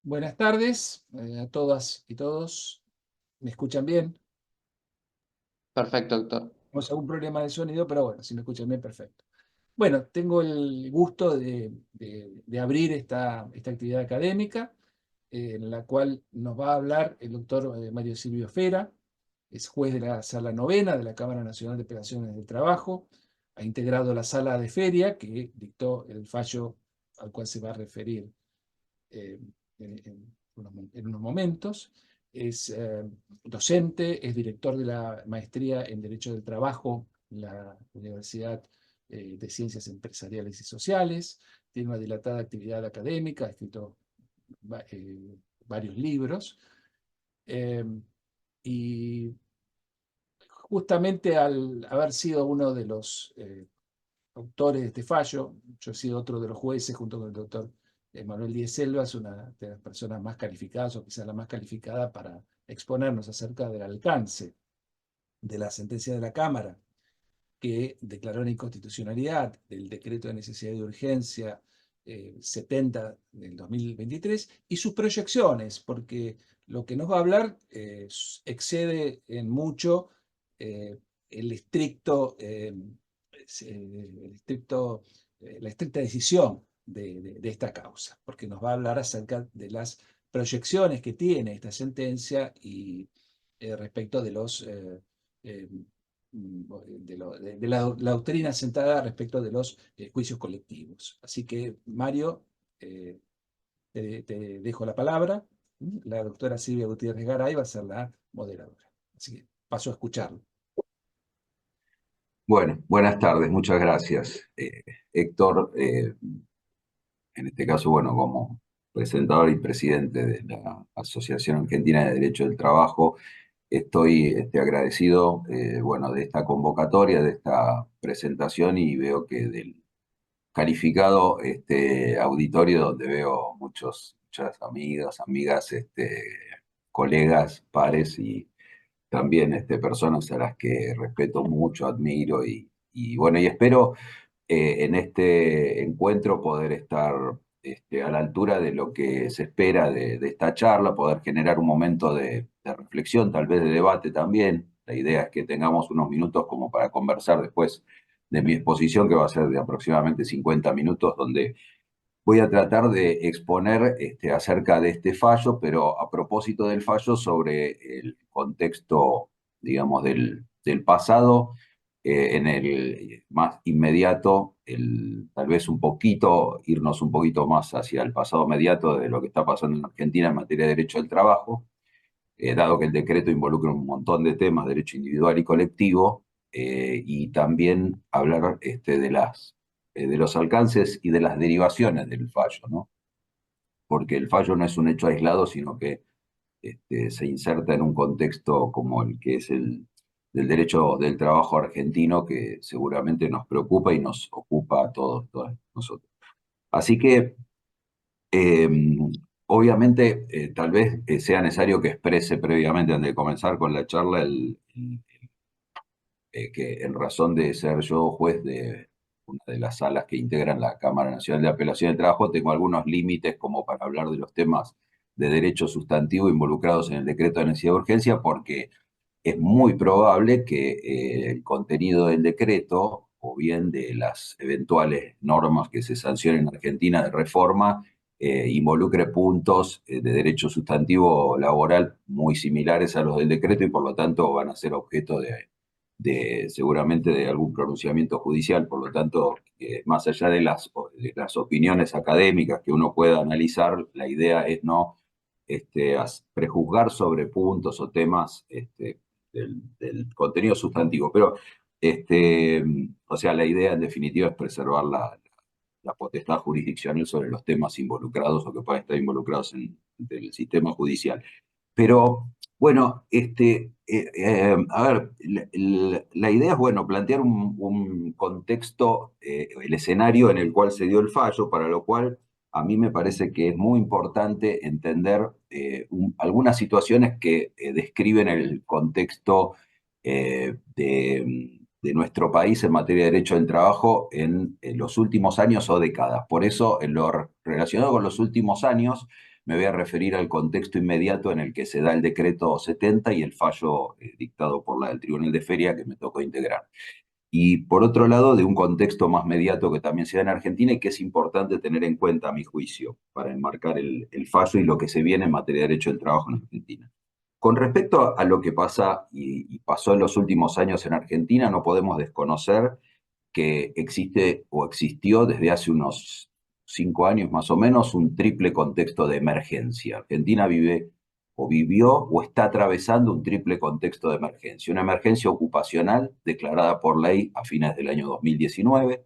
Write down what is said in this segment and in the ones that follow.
Buenas tardes a todas y todos. ¿Me escuchan bien? Perfecto, doctor. Tenemos algún problema de sonido, pero bueno, si me escuchan bien, perfecto. Bueno, tengo el gusto de abrir esta actividad académica, en la cual nos va a hablar el doctor Mario Silvio Fera. Es juez de la Sala Novena de la Cámara Nacional de Apelaciones del Trabajo. Ha integrado la sala de feria que dictó el fallo al cual se va a referir eh, en unos momentos. Es docente, es director de la maestría en Derecho del Trabajo en la Universidad de Ciencias Empresariales y Sociales. Tiene una dilatada actividad académica, ha escrito varios libros. Eh, y justamente al haber sido uno de los autores de este fallo, yo he sido otro de los jueces junto con el doctor Manuel Díez Selva, es una de las personas más calificadas, o quizás la más calificada para exponernos acerca del alcance de la sentencia de la Cámara que declaró la inconstitucionalidad del decreto de necesidad y urgencia 70 del 2023 y sus proyecciones, porque lo que nos va a hablar excede en mucho eh, el estricto, la estricta decisión de esta causa, porque nos va a hablar acerca de las proyecciones que tiene esta sentencia y respecto de los eh, la doctrina sentada respecto de los juicios colectivos. Así que, Mario, eh, te dejo la palabra. La doctora Silvia Gutiérrez Garay va a ser la moderadora. Así que paso a escucharlo. Bueno, buenas tardes, muchas gracias. Héctor, en este caso, bueno, como presentador y presidente de la Asociación Argentina de Derecho del Trabajo, estoy agradecido, bueno, de esta convocatoria, de esta presentación y veo que del calificado auditorio donde veo muchas amigas, colegas, pares y también personas a las que respeto mucho, admiro y bueno, y espero en este encuentro poder estar a la altura de lo que se espera de esta charla, poder generar un momento de reflexión, tal vez de debate también. La idea es que tengamos unos minutos como para conversar después de mi exposición, que va a ser de aproximadamente 50 minutos, donde voy a tratar de exponer acerca de este fallo, pero a propósito del fallo sobre el contexto, digamos, del pasado, en el más inmediato, tal vez irnos un poquito más hacia el pasado inmediato de lo que está pasando en Argentina en materia de derecho del trabajo, dado que el decreto involucra un montón de temas, derecho individual y colectivo, y también hablar de los alcances y de las derivaciones del fallo, ¿no? Porque el fallo no es un hecho aislado, sino que se inserta en un contexto como el que es el del derecho del trabajo argentino, que seguramente nos preocupa y nos ocupa a todos, todas nosotros. Así que eh, obviamente, tal vez sea necesario que exprese previamente, antes de comenzar con la charla, que en razón de ser yo juez de una de las salas que integran la Cámara Nacional de Apelación de Trabajo, tengo algunos límites como para hablar de los temas de derecho sustantivo involucrados en el decreto de necesidad de urgencia, porque es muy probable que el contenido del decreto o bien de las eventuales normas que se sancionen en Argentina de reforma involucre puntos de derecho sustantivo laboral muy similares a los del decreto y por lo tanto van a ser objeto seguramente de algún pronunciamiento judicial. Por lo tanto, más allá de las opiniones académicas que uno pueda analizar, la idea es no prejuzgar sobre puntos o temas del contenido sustantivo. Pero, o sea, la idea en definitiva es preservar la potestad jurisdiccional sobre los temas involucrados o que puedan estar involucrados en el sistema judicial. Pero bueno, a ver, la idea es, bueno, plantear un contexto, el escenario en el cual se dio el fallo, para lo cual a mí me parece que es muy importante entender algunas situaciones que describen el contexto de nuestro país en materia de derecho del trabajo en los últimos años o décadas. Por eso, en lo relacionado con los últimos años, me voy a referir al contexto inmediato en el que se da el decreto 70 y el fallo dictado por el Tribunal de Feria que me tocó integrar. Y por otro lado, de un contexto más mediato que también se da en Argentina y que es importante tener en cuenta, a mi juicio, para enmarcar el fallo y lo que se viene en materia de derecho del trabajo en Argentina. Con respecto a lo que pasa y pasó en los últimos años en Argentina, no podemos desconocer que existe o existió desde hace unos 5 años más o menos un triple contexto de emergencia. Argentina vive o vivió o está atravesando un triple contexto de emergencia. Una emergencia ocupacional declarada por ley a fines del año 2019,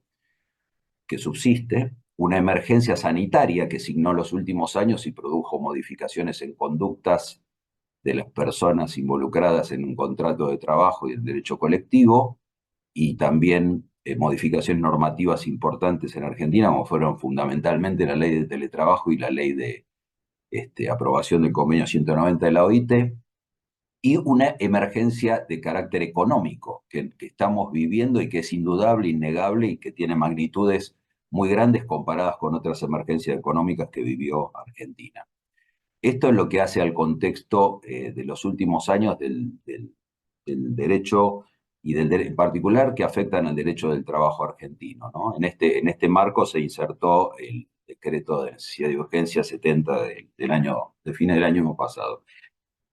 que subsiste, una emergencia sanitaria que signó los últimos años y produjo modificaciones en conductas de las personas involucradas en un contrato de trabajo y el derecho colectivo, y también modificaciones normativas importantes en Argentina, como fueron fundamentalmente la ley de teletrabajo y la ley de aprobación del convenio 190 de la OIT, y una emergencia de carácter económico que estamos viviendo y que es indudable, innegable y que tiene magnitudes muy grandes comparadas con otras emergencias económicas que vivió Argentina. Esto es lo que hace al contexto de los últimos años del derecho y en particular que afectan al derecho del trabajo argentino, ¿no? En este marco se insertó el decreto de necesidad de urgencia 70 de fines del año pasado.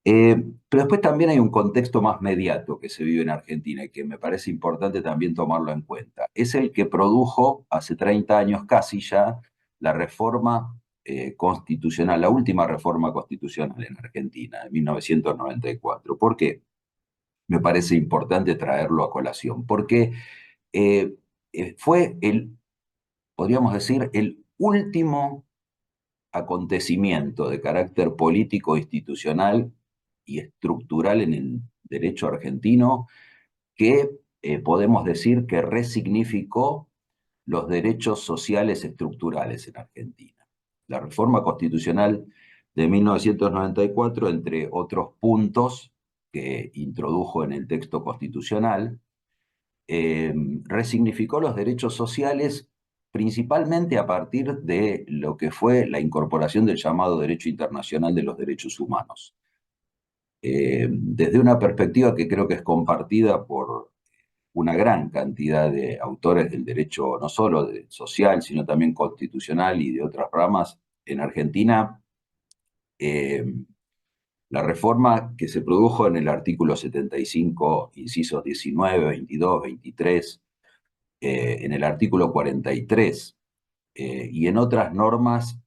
Pero después también hay un contexto más mediato que se vive en Argentina y que me parece importante también tomarlo en cuenta. Es el que produjo hace 30 años casi ya la reforma constitucional, la última reforma constitucional en Argentina, en 1994. ¿Por qué? Me parece importante traerlo a colación, porque fue podríamos decir, el último acontecimiento de carácter político, institucional y estructural en el derecho argentino que podemos decir que resignificó los derechos sociales estructurales en Argentina. La reforma constitucional de 1994, entre otros puntos que introdujo en el texto constitucional, resignificó los derechos sociales principalmente a partir de lo que fue la incorporación del llamado derecho internacional de los derechos humanos. Desde una perspectiva que creo que es compartida por una gran cantidad de autores del derecho, no solo social, sino también constitucional y de otras ramas en Argentina, la reforma que se produjo en el artículo 75, incisos 19, 22, 23, en el artículo 43 y en otras normas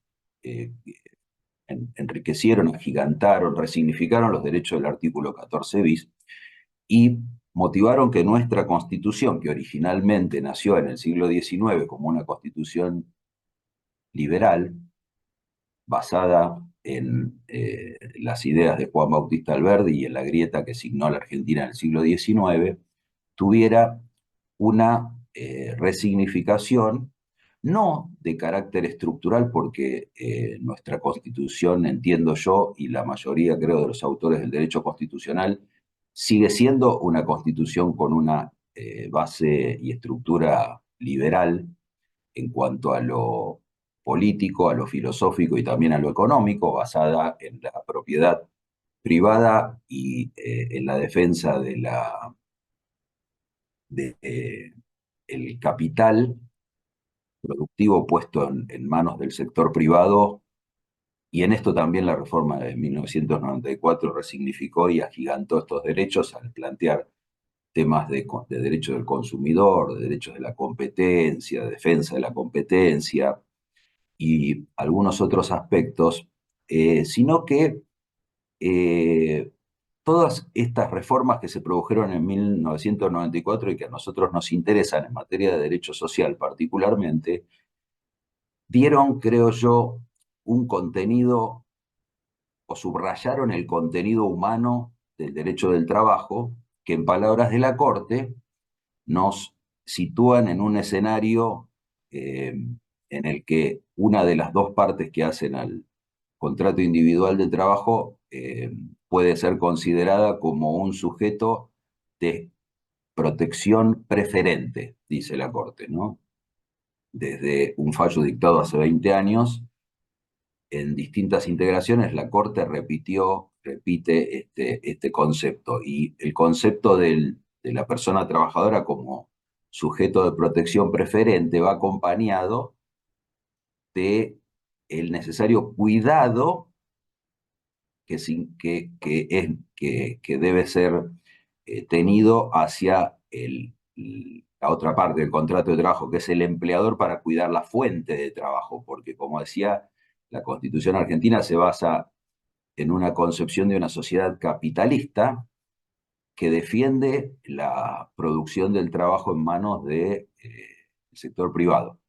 enriquecieron, agigantaron, resignificaron los derechos del artículo 14 bis y motivaron que nuestra constitución, que originalmente nació en el siglo XIX como una constitución liberal, basada en las ideas de Juan Bautista Alberdi y en la grieta que signó la Argentina en el siglo XIX, tuviera una resignificación, no de carácter estructural, porque nuestra Constitución, entiendo yo, y la mayoría, creo, de los autores del derecho constitucional, sigue siendo una Constitución con una base y estructura liberal en cuanto a lo político, a lo filosófico y también a lo económico, basada en la propiedad privada y en la defensa de el capital productivo puesto en manos del sector privado, y en esto también la reforma de 1994 resignificó y agigantó estos derechos al plantear temas de derecho del consumidor, de derechos de la competencia, de defensa de la competencia y algunos otros aspectos, sino que todas estas reformas que se produjeron en 1994 y que a nosotros nos interesan en materia de derecho social particularmente, dieron, creo yo, un contenido o subrayaron el contenido humano del derecho del trabajo, que en palabras de la Corte nos sitúan en un escenario en el que una de las dos partes que hacen al contrato individual de trabajo puede ser considerada como un sujeto de protección preferente, dice la Corte, ¿no? Desde un fallo dictado hace 20 años, en distintas integraciones la Corte repite este concepto, y el concepto de la persona trabajadora como sujeto de protección preferente va acompañado de el necesario cuidado que debe ser tenido hacia la otra parte del contrato de trabajo, que es el empleador, para cuidar la fuente de trabajo, porque como decía, la Constitución argentina se basa en una concepción de una sociedad capitalista que defiende la producción del trabajo en manos del sector privado.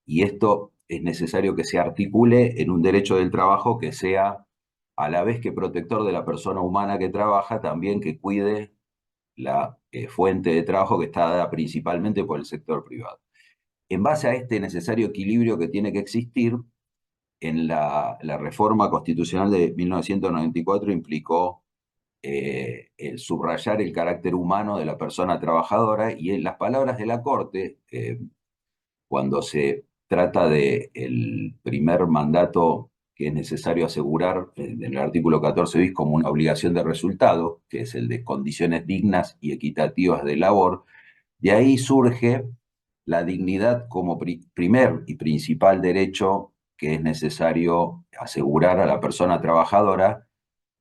Y esto es necesario que se articule en un derecho del trabajo que sea, a la vez que protector de la persona humana que trabaja, también que cuide la fuente de trabajo que está dada principalmente por el sector privado. En base a este necesario equilibrio que tiene que existir, en la reforma constitucional de 1994 implicó el subrayar el carácter humano de la persona trabajadora, y en las palabras de la Corte, cuando se trata del primer mandato que es necesario asegurar en el artículo 14 bis como una obligación de resultado, que es el de condiciones dignas y equitativas de labor, de ahí surge la dignidad como primer y principal derecho que es necesario asegurar a la persona trabajadora,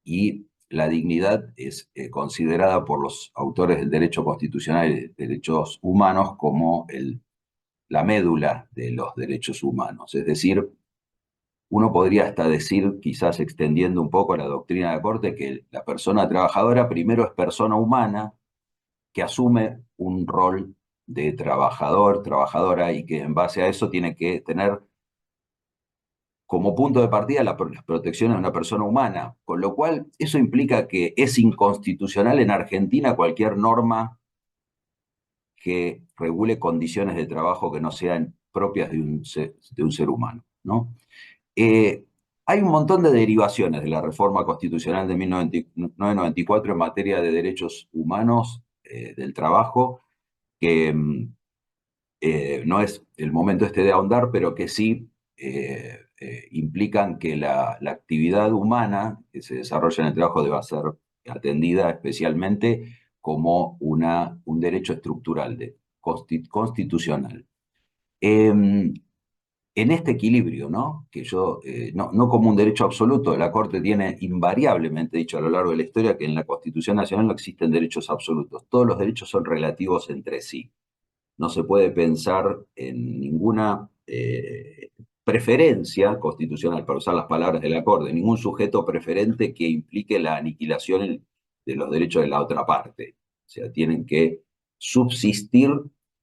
y la dignidad es considerada por los autores del derecho constitucional y de derechos humanos como la médula de los derechos humanos. Es decir, uno podría hasta decir, quizás extendiendo un poco la doctrina de la Corte, que la persona trabajadora primero es persona humana que asume un rol de trabajador, trabajadora, y que en base a eso tiene que tener como punto de partida las protecciones de una persona humana, con lo cual eso implica que es inconstitucional en Argentina cualquier norma que regule condiciones de trabajo que no sean propias de un ser humano, ¿no? Hay un montón de derivaciones de la reforma constitucional de 1994 en materia de derechos humanos del trabajo, que no es el momento de ahondar, pero que sí implican que la actividad humana que se desarrolla en el trabajo deba ser atendida especialmente como un derecho estructural, constitucional. En este equilibrio, ¿no? Que no como un derecho absoluto, la Corte tiene invariablemente dicho a lo largo de la historia que en la Constitución Nacional no existen derechos absolutos, todos los derechos son relativos entre sí. No se puede pensar en ninguna preferencia constitucional, para usar las palabras de la Corte, ningún sujeto preferente que implique la aniquilación de los derechos de la otra parte. O sea, tienen que subsistir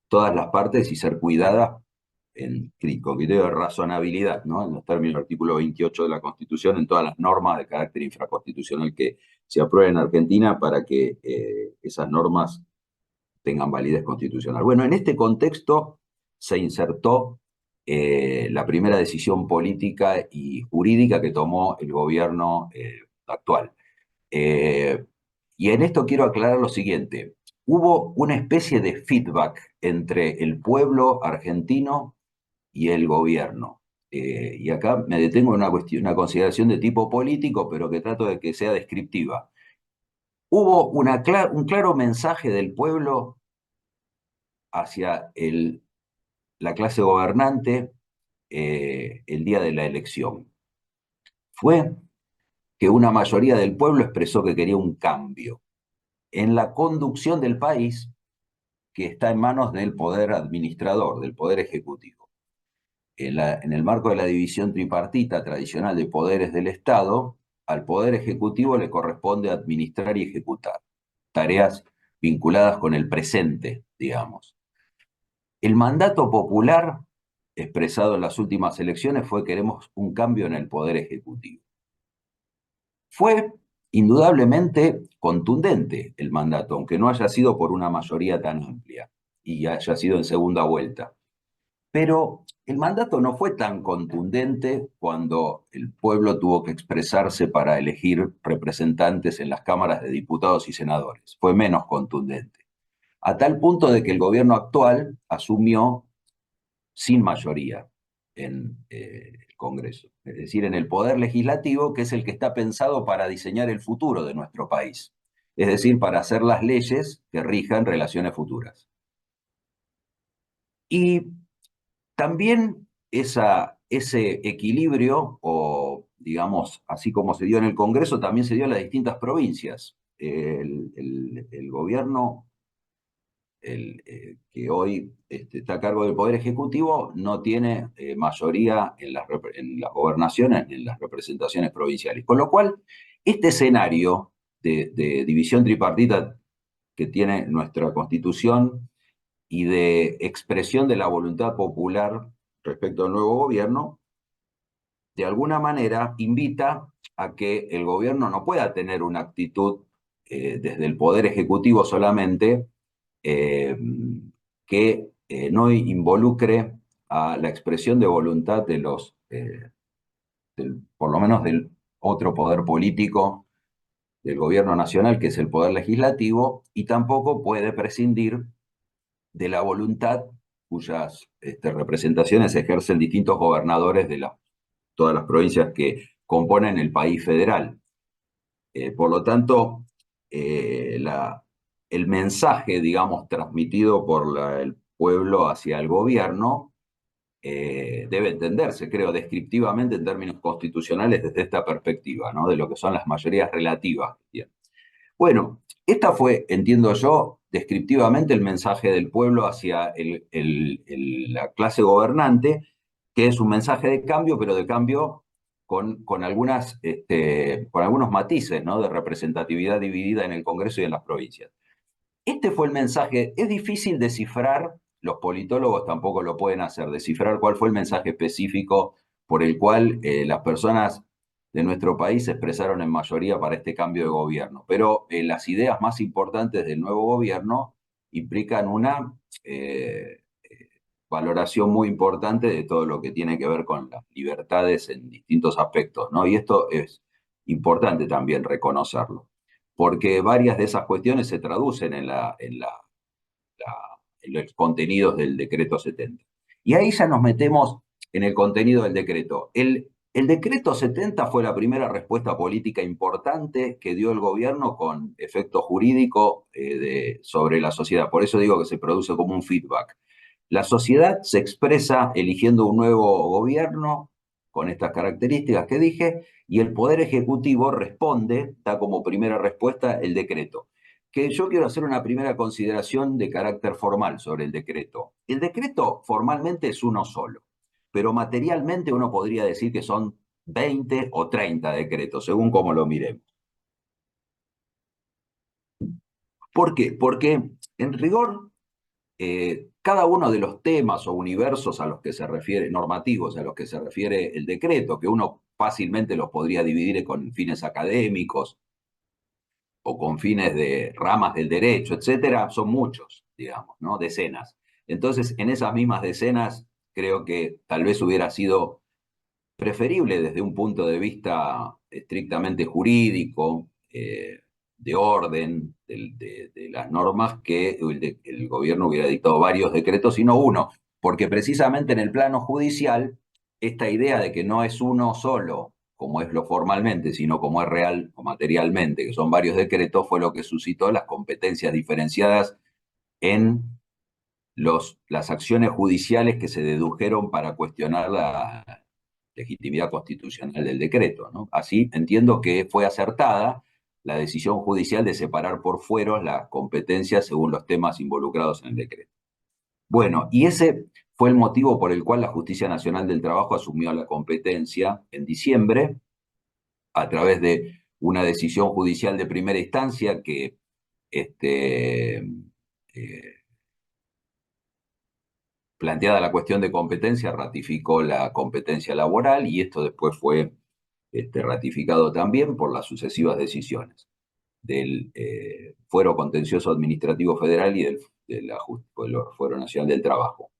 todas las partes y ser cuidadas con criterio de razonabilidad, ¿no? En los términos del artículo 28 de la Constitución, en todas las normas de carácter infraconstitucional que se aprueben en Argentina, para que esas normas tengan validez constitucional. Bueno, en este contexto se insertó la primera decisión política y jurídica que tomó el gobierno actual. Y en esto quiero aclarar lo siguiente. Hubo una especie de feedback entre el pueblo argentino y el gobierno. Y acá me detengo en una consideración de tipo político, pero que trato de que sea descriptiva. Hubo un claro mensaje del pueblo hacia la clase gobernante el día de la elección. Fue que una mayoría del pueblo expresó que quería un cambio en la conducción del país, que está en manos del poder administrador, del poder ejecutivo. En el marco de la división tripartita tradicional de poderes del Estado, al poder ejecutivo le corresponde administrar y ejecutar tareas vinculadas con el presente, digamos. El mandato popular expresado en las últimas elecciones fue: queremos un cambio en el poder ejecutivo. Fue indudablemente contundente el mandato, aunque no haya sido por una mayoría tan amplia y haya sido en segunda vuelta. Pero el mandato no fue tan contundente cuando el pueblo tuvo que expresarse para elegir representantes en las cámaras de diputados y senadores. Fue menos contundente, a tal punto de que el gobierno actual asumió sin mayoría en el Congreso. es decir, en el poder legislativo, que es el que está pensado para diseñar el futuro de nuestro país, es decir, para hacer las leyes que rijan relaciones futuras. Y también ese equilibrio, o digamos, así como se dio en el Congreso, también se dio en las distintas provincias. El gobierno que hoy está a cargo del Poder Ejecutivo no tiene mayoría en las gobernaciones, en las representaciones provinciales. Con lo cual, este escenario de división tripartita que tiene nuestra Constitución y de expresión de la voluntad popular respecto al nuevo gobierno, de alguna manera invita a que el gobierno no pueda tener una actitud desde el Poder Ejecutivo solamente eh, que no involucre a la expresión de voluntad de por lo menos del otro poder político del gobierno nacional, que es el poder legislativo, y tampoco puede prescindir de la voluntad cuyas representaciones ejercen distintos gobernadores de todas las provincias que componen el país federal. Por lo tanto, el mensaje, digamos, transmitido por el pueblo hacia el gobierno debe entenderse, creo, descriptivamente en términos constitucionales desde esta perspectiva, ¿no? De lo que son las mayorías relativas. Bien. Bueno, esta fue, entiendo yo, descriptivamente el mensaje del pueblo hacia la clase gobernante, que es un mensaje de cambio, pero de cambio con algunos matices, ¿no? De representatividad dividida en el Congreso y en las provincias. Este fue el mensaje. Es difícil descifrar, los politólogos tampoco lo pueden hacer, descifrar cuál fue el mensaje específico por el cual las personas de nuestro país se expresaron en mayoría para este cambio de gobierno. Pero las ideas más importantes del nuevo gobierno implican una valoración muy importante de todo lo que tiene que ver con las libertades en distintos aspectos, ¿no? Y esto es importante también reconocerlo, porque varias de esas cuestiones se traducen en los contenidos del decreto 70. Y ahí ya nos metemos en el contenido del decreto. El decreto 70 fue la primera respuesta política importante que dio el gobierno con efecto jurídico sobre la sociedad. Por eso digo que se produce como un feedback. La sociedad se expresa eligiendo un nuevo gobierno con estas características que dije, y el Poder Ejecutivo responde, da como primera respuesta el decreto. Que yo quiero hacer una primera consideración de carácter formal sobre el decreto. El decreto formalmente es uno solo, pero materialmente uno podría decir que son 20 o 30 decretos, según cómo lo miremos. ¿Por qué? Porque en rigor cada uno de los temas o universos a los que se refiere, normativos a los que se refiere el decreto, que uno fácilmente los podría dividir con fines académicos o con fines de ramas del derecho, etcétera, son muchos, digamos, ¿no? Decenas. Entonces, en esas mismas decenas, creo que tal vez hubiera sido preferible desde un punto de vista estrictamente jurídico, de orden de las normas, que el gobierno hubiera dictado varios decretos y no uno, porque precisamente en el plano judicial, esta idea de que no es uno solo, como es lo formalmente, sino como es real o materialmente, que son varios decretos, fue lo que suscitó las competencias diferenciadas en las acciones judiciales que se dedujeron para cuestionar la legitimidad constitucional del decreto, ¿no? Así entiendo que fue acertada la decisión judicial de separar por fueros las competencias según los temas involucrados en el decreto. Bueno, y ese fue el motivo por el cual la Justicia Nacional del Trabajo asumió la competencia en diciembre a través de una decisión judicial de primera instancia que planteada la cuestión de competencia, ratificó la competencia laboral y esto después fue ratificado también por las sucesivas decisiones del Fuero Contencioso Administrativo Federal y del Fuero Nacional del Trabajo.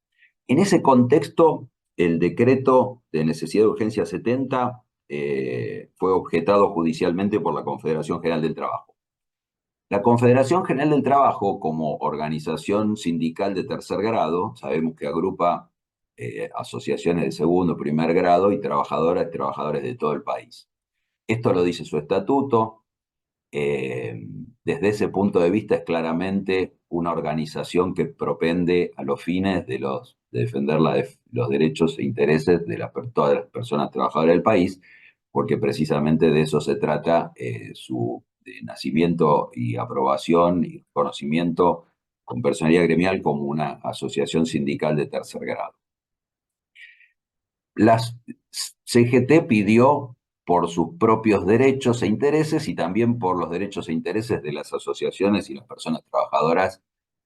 En ese contexto, el decreto de necesidad de urgencia 70 fue objetado judicialmente por la Confederación General del Trabajo. La Confederación General del Trabajo, como organización sindical de tercer grado, sabemos que agrupa asociaciones de segundo, primer grado y trabajadoras y trabajadores de todo el país. Esto lo dice su estatuto. Desde ese punto de vista es claramente una organización que propende a los fines de defender los derechos e intereses de todas las personas trabajadoras del país, porque precisamente de eso se trata su nacimiento y aprobación y reconocimiento con personalidad gremial como una asociación sindical de tercer grado. La CGT pidió por sus propios derechos e intereses y también por los derechos e intereses de las asociaciones y las personas trabajadoras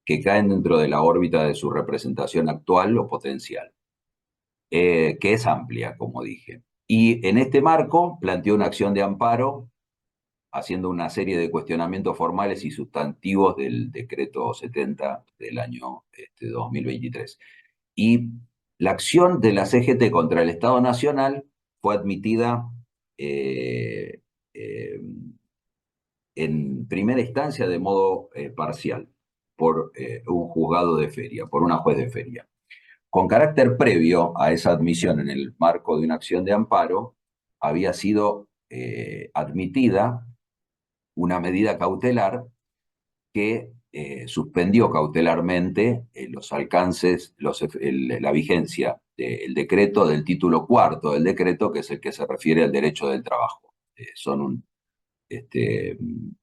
que caen dentro de la órbita de su representación actual o potencial, que es amplia, como dije. Y en este marco planteó una acción de amparo haciendo una serie de cuestionamientos formales y sustantivos del decreto 70 del año 2023. Y la acción de la CGT contra el Estado Nacional fue admitida eh, eh, en primera instancia de modo parcial por un juzgado de feria, por una juez de feria. Con carácter previo a esa admisión en el marco de una acción de amparo, había sido admitida una medida cautelar que suspendió cautelarmente los alcances, la vigencia del decreto, del título cuarto del decreto, que es el que se refiere al derecho del trabajo. Son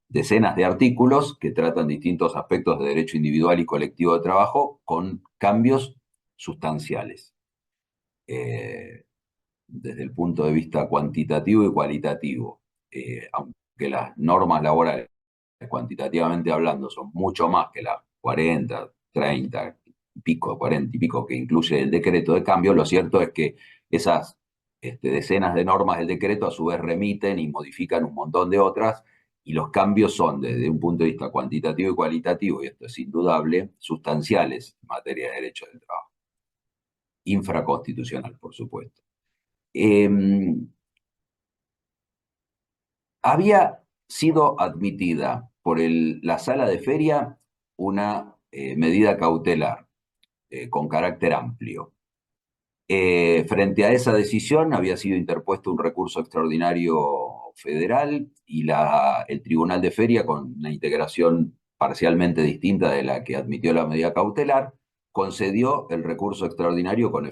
decenas de artículos que tratan distintos aspectos de derecho individual y colectivo de trabajo con cambios sustanciales. Desde el punto de vista cuantitativo y cualitativo, aunque las normas laborales, cuantitativamente hablando, son mucho más que las 40, 30 y pico, 40 y pico que incluye el decreto de cambio, lo cierto es que esas decenas de normas del decreto a su vez remiten y modifican un montón de otras, y los cambios son, desde un punto de vista cuantitativo y cualitativo, y esto es indudable, sustanciales en materia de derecho del trabajo. Infraconstitucional, por supuesto. Había sido admitida por la sala de feria una medida cautelar con carácter amplio. Frente a esa decisión había sido interpuesto un recurso extraordinario federal y el Tribunal de Feria, con una integración parcialmente distinta de la que admitió la medida cautelar, concedió el recurso extraordinario con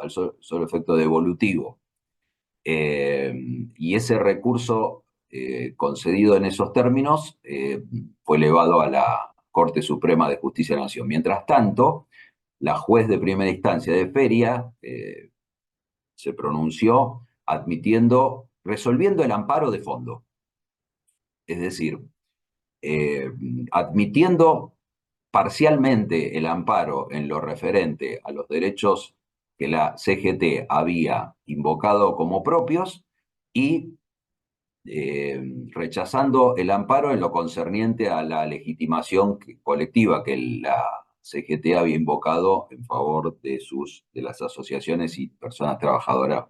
solo efecto devolutivo. Y ese recurso concedido en esos términos fue elevado a la Corte Suprema de Justicia de la Nación. Mientras tanto, la juez de primera instancia de feria se pronunció resolviendo el amparo de fondo. Es decir, admitiendo parcialmente el amparo en lo referente a los derechos que la CGT había invocado como propios y rechazando el amparo en lo concerniente a la legitimación colectiva que la CGT había invocado en favor de las asociaciones y personas trabajadoras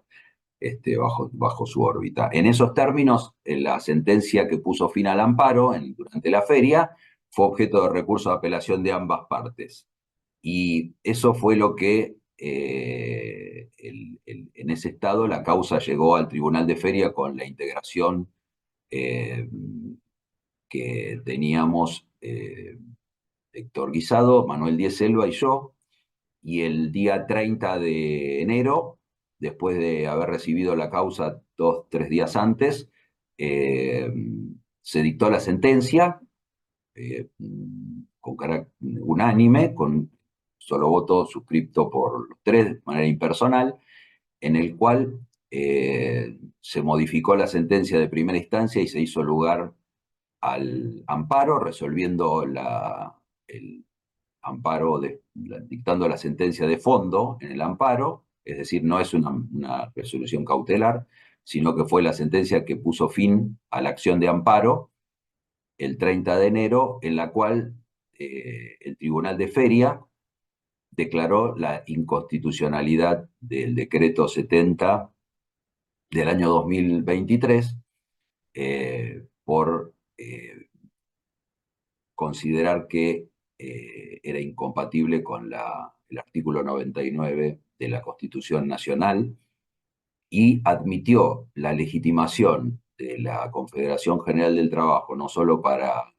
bajo su órbita. En esos términos, la sentencia que puso fin al amparo durante la feria fue objeto de recurso de apelación de ambas partes. Y eso fue lo que, en ese estado, la causa llegó al Tribunal de Feria con la integración que teníamos Héctor Guisado, Manuel Díez Selva y yo, y el día 30 de enero, después de haber recibido la causa 2-3 días antes, se dictó la sentencia con carácter unánime, con solo voto suscripto por los tres de manera impersonal, en el cual se modificó la sentencia de primera instancia y se hizo lugar al amparo, resolviendo el amparo, dictando la sentencia de fondo en el amparo, es decir, no es una resolución cautelar, sino que fue la sentencia que puso fin a la acción de amparo el 30 de enero, en la cual el Tribunal de Feria declaró la inconstitucionalidad del decreto 70 del año 2023 por considerar que era incompatible con el artículo 99 de la Constitución Nacional y admitió la legitimación de la Confederación General del Trabajo, no solo para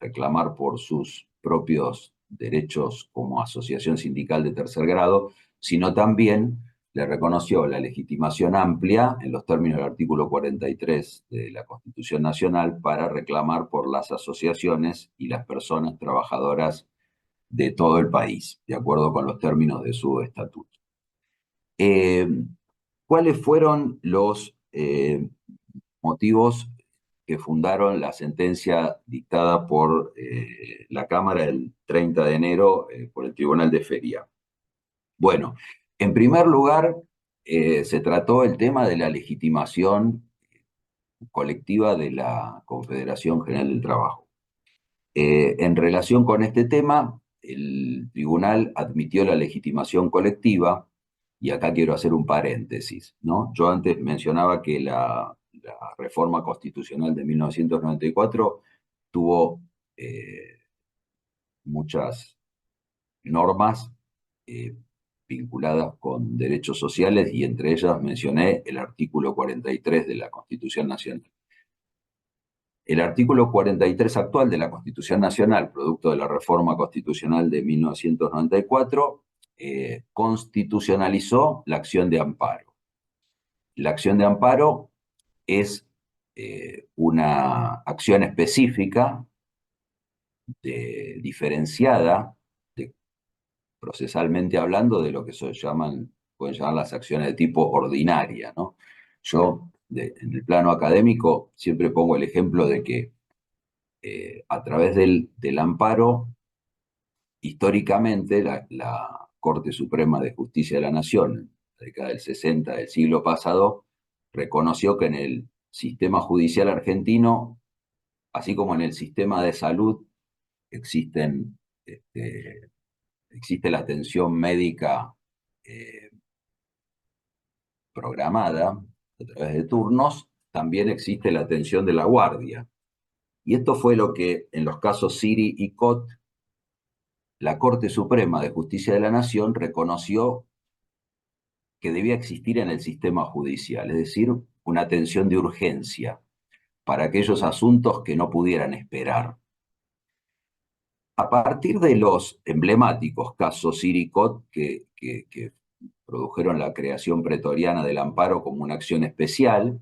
reclamar por sus propios derechos como asociación sindical de tercer grado, sino también le reconoció la legitimación amplia en los términos del artículo 43 de la Constitución Nacional para reclamar por las asociaciones y las personas trabajadoras de todo el país, de acuerdo con los términos de su estatuto. ¿Cuáles fueron los motivos que fundaron la sentencia dictada por la Cámara el 30 de enero por el Tribunal de Feria? Bueno, en primer lugar, se trató el tema de la legitimación colectiva de la Confederación General del Trabajo. En relación con este tema, el tribunal admitió la legitimación colectiva, y acá quiero hacer un paréntesis, ¿no? Yo antes mencionaba que la reforma constitucional de 1994 tuvo muchas normas vinculadas con derechos sociales, y entre ellas mencioné el artículo 43 de la Constitución Nacional. El artículo 43 actual de la Constitución Nacional, producto de la reforma constitucional de 1994, constitucionalizó la acción de amparo. La acción de amparo es una acción específica, diferenciada, procesalmente hablando, de lo que se pueden llamar las acciones de tipo ordinaria, ¿no? Yo, en el plano académico, siempre pongo el ejemplo de que a través del amparo, históricamente, la Corte Suprema de Justicia de la Nación, en la década del 60 del siglo pasado, reconoció que en el sistema judicial argentino, así como en el sistema de salud, existe la atención médica programada a través de turnos, también existe la atención de la guardia. Y esto fue lo que en los casos Siri y Cot, la Corte Suprema de Justicia de la Nación reconoció que debía existir en el sistema judicial, es decir, una atención de urgencia para aquellos asuntos que no pudieran esperar. A partir de los emblemáticos casos Siri y Cot, que produjeron la creación pretoriana del amparo como una acción especial,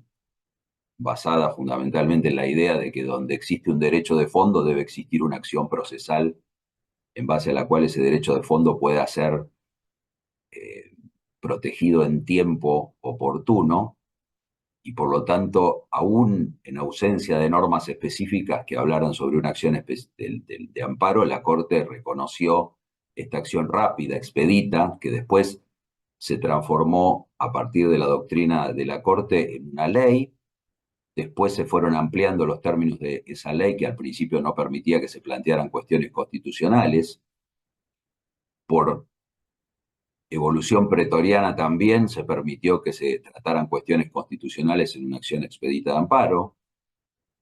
basada fundamentalmente en la idea de que donde existe un derecho de fondo debe existir una acción procesal en base a la cual ese derecho de fondo pueda ser protegido en tiempo oportuno, y por lo tanto, aún en ausencia de normas específicas que hablaran sobre una acción de amparo, la Corte reconoció esta acción rápida, expedita, que después se transformó a partir de la doctrina de la Corte en una ley. Después se fueron ampliando los términos de esa ley, que al principio no permitía que se plantearan cuestiones constitucionales. Por evolución pretoriana también se permitió que se trataran cuestiones constitucionales en una acción expedita de amparo.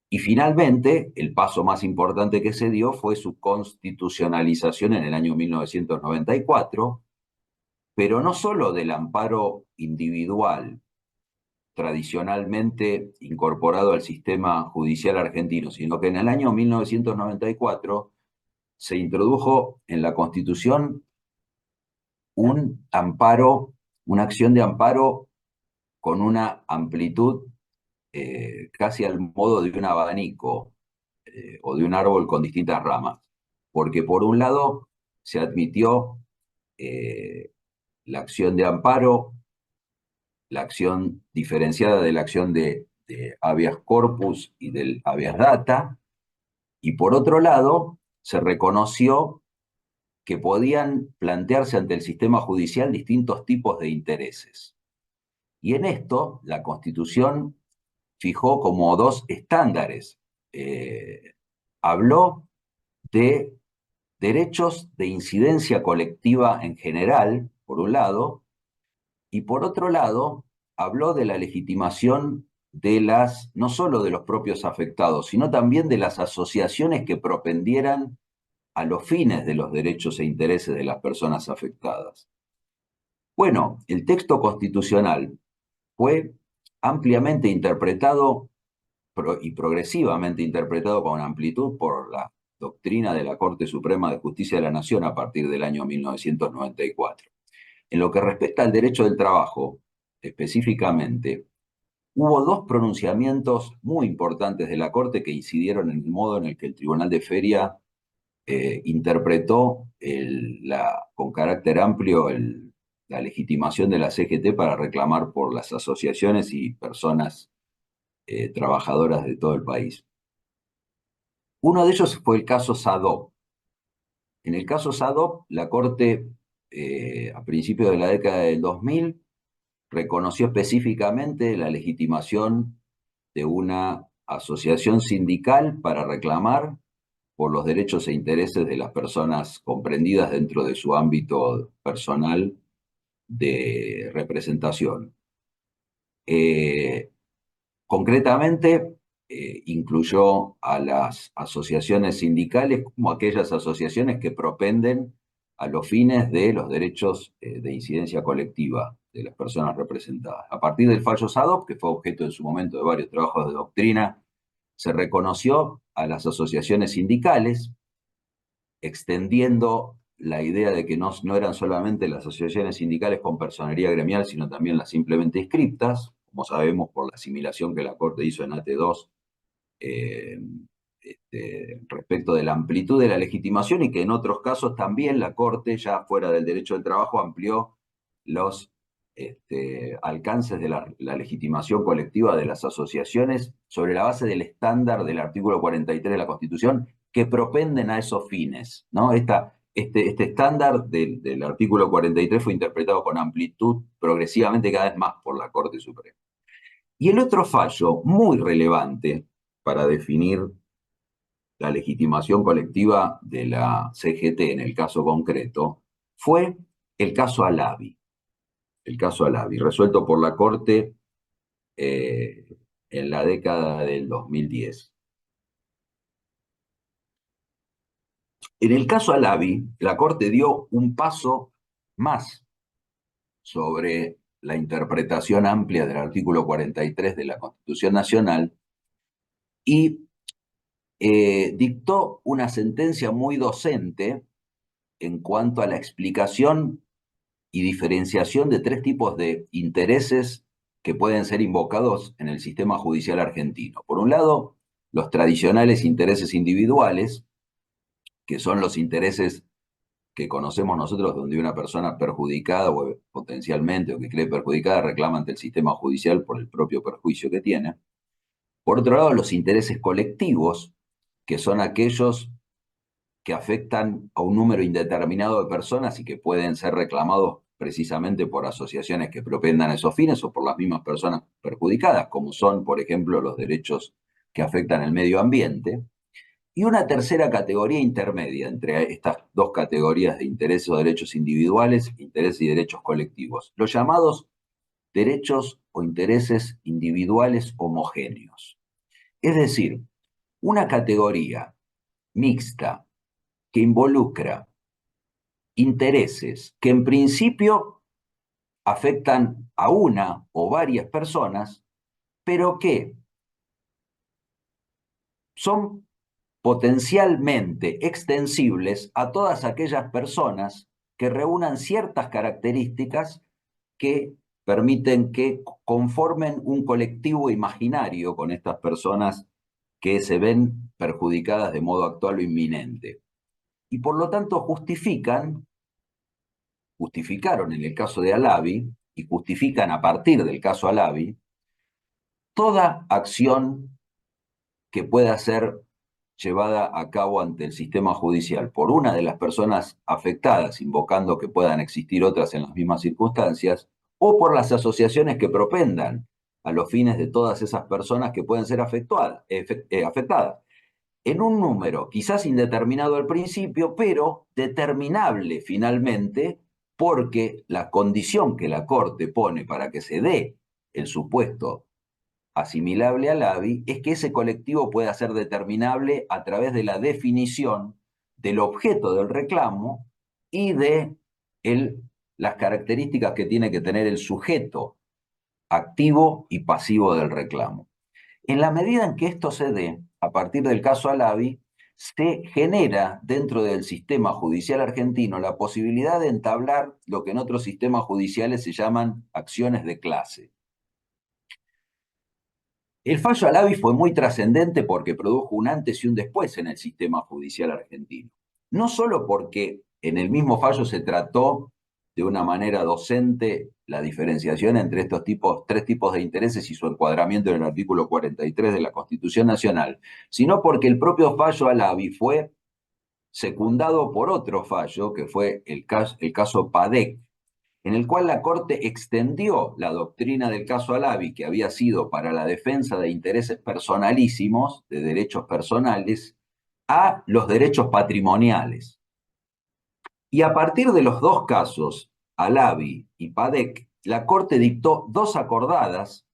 Y finalmente, el paso más importante que se dio fue su constitucionalización en el año 1994, pero no solo del amparo individual tradicionalmente incorporado al sistema judicial argentino, sino que en el año 1994 se introdujo en la Constitución un amparo, una acción de amparo con una amplitud casi al modo de un abanico o de un árbol con distintas ramas. Porque por un lado se admitió la acción de amparo, la acción diferenciada de la acción de habeas corpus y del habeas data, y por otro lado se reconoció que podían plantearse ante el sistema judicial distintos tipos de intereses. Y en esto la Constitución fijó como dos estándares. Habló de derechos de incidencia colectiva en general, por un lado, y por otro lado, habló de la legitimación de no solo de los propios afectados, sino también de las asociaciones que propendieran a los fines de los derechos e intereses de las personas afectadas. Bueno, el texto constitucional fue ampliamente interpretado y progresivamente interpretado con amplitud por la doctrina de la Corte Suprema de Justicia de la Nación a partir del año 1994. En lo que respecta al derecho del trabajo, específicamente, hubo dos pronunciamientos muy importantes de la Corte que incidieron en el modo en el que el Tribunal de Feria interpretó con carácter amplio la legitimación de la CGT para reclamar por las asociaciones y personas trabajadoras de todo el país. Uno de ellos fue el caso Sadop. En el caso Sadop, la Corte, a principios de la década del 2000, reconoció específicamente la legitimación de una asociación sindical para reclamar por los derechos e intereses de las personas comprendidas dentro de su ámbito personal de representación. Concretamente, incluyó a las asociaciones sindicales como aquellas asociaciones que propenden a los fines de los derechos de incidencia colectiva de las personas representadas. A partir del fallo Sadop, que fue objeto en su momento de varios trabajos de doctrina, se reconoció a las asociaciones sindicales, extendiendo la idea de que no eran solamente las asociaciones sindicales con personería gremial, sino también las simplemente inscriptas, como sabemos por la asimilación que la Corte hizo en AT2 respecto de la amplitud de la legitimación, y que en otros casos también la Corte, ya fuera del derecho del trabajo, amplió los alcances de la legitimación colectiva de las asociaciones sobre la base del estándar del artículo 43 de la Constitución que propenden a esos fines, ¿no? Este estándar del artículo 43 fue interpretado con amplitud progresivamente cada vez más por la Corte Suprema. Y el otro fallo muy relevante para definir la legitimación colectiva de la CGT en el caso concreto fue el caso Alavi. El caso Alavi, resuelto por la Corte en la década del 2010. En el caso Alavi, la Corte dio un paso más sobre la interpretación amplia del artículo 43 de la Constitución Nacional y dictó una sentencia muy docente en cuanto a la explicación y diferenciación de tres tipos de intereses que pueden ser invocados en el sistema judicial argentino. Por un lado, los tradicionales intereses individuales, que son los intereses que conocemos nosotros donde una persona perjudicada o potencialmente o que cree perjudicada reclama ante el sistema judicial por el propio perjuicio que tiene. Por otro lado, los intereses colectivos, que son aquellos que afectan a un número indeterminado de personas y que pueden ser reclamados precisamente por asociaciones que propendan a esos fines o por las mismas personas perjudicadas, como son, por ejemplo, los derechos que afectan el medio ambiente. Y una tercera categoría intermedia entre estas dos categorías de intereses o derechos individuales, intereses y derechos colectivos, los llamados derechos o intereses individuales homogéneos. Es decir, una categoría mixta que involucra intereses que en principio afectan a una o varias personas, pero que son potencialmente extensibles a todas aquellas personas que reúnan ciertas características que permiten que conformen un colectivo imaginario con estas personas que se ven perjudicadas de modo actual o inminente. Y por lo tanto justificaron en el caso de Alavi, y justifican a partir del caso Alavi, toda acción que pueda ser llevada a cabo ante el sistema judicial por una de las personas afectadas, invocando que puedan existir otras en las mismas circunstancias, o por las asociaciones que propendan a los fines de todas esas personas que pueden ser afectadas, en un número quizás indeterminado al principio, pero determinable finalmente, porque la condición que la Corte pone para que se dé el supuesto asimilable al ABI es que ese colectivo pueda ser determinable a través de la definición del objeto del reclamo y de las características que tiene que tener el sujeto activo y pasivo del reclamo. En la medida en que esto se dé, a partir del caso Alavi, se genera dentro del sistema judicial argentino la posibilidad de entablar lo que en otros sistemas judiciales se llaman acciones de clase. El fallo Alavi fue muy trascendente porque produjo un antes y un después en el sistema judicial argentino. No solo porque en el mismo fallo se trató de una manera docente la diferenciación entre estos tres tipos de intereses y su encuadramiento en el artículo 43 de la Constitución Nacional, sino porque el propio fallo Alavi fue secundado por otro fallo, que fue el caso Padec, en el cual la Corte extendió la doctrina del caso Alavi, que había sido para la defensa de intereses personalísimos, de derechos personales, a los derechos patrimoniales. Y a partir de los dos casos, Alavi y Padec, la Corte dictó dos acordadas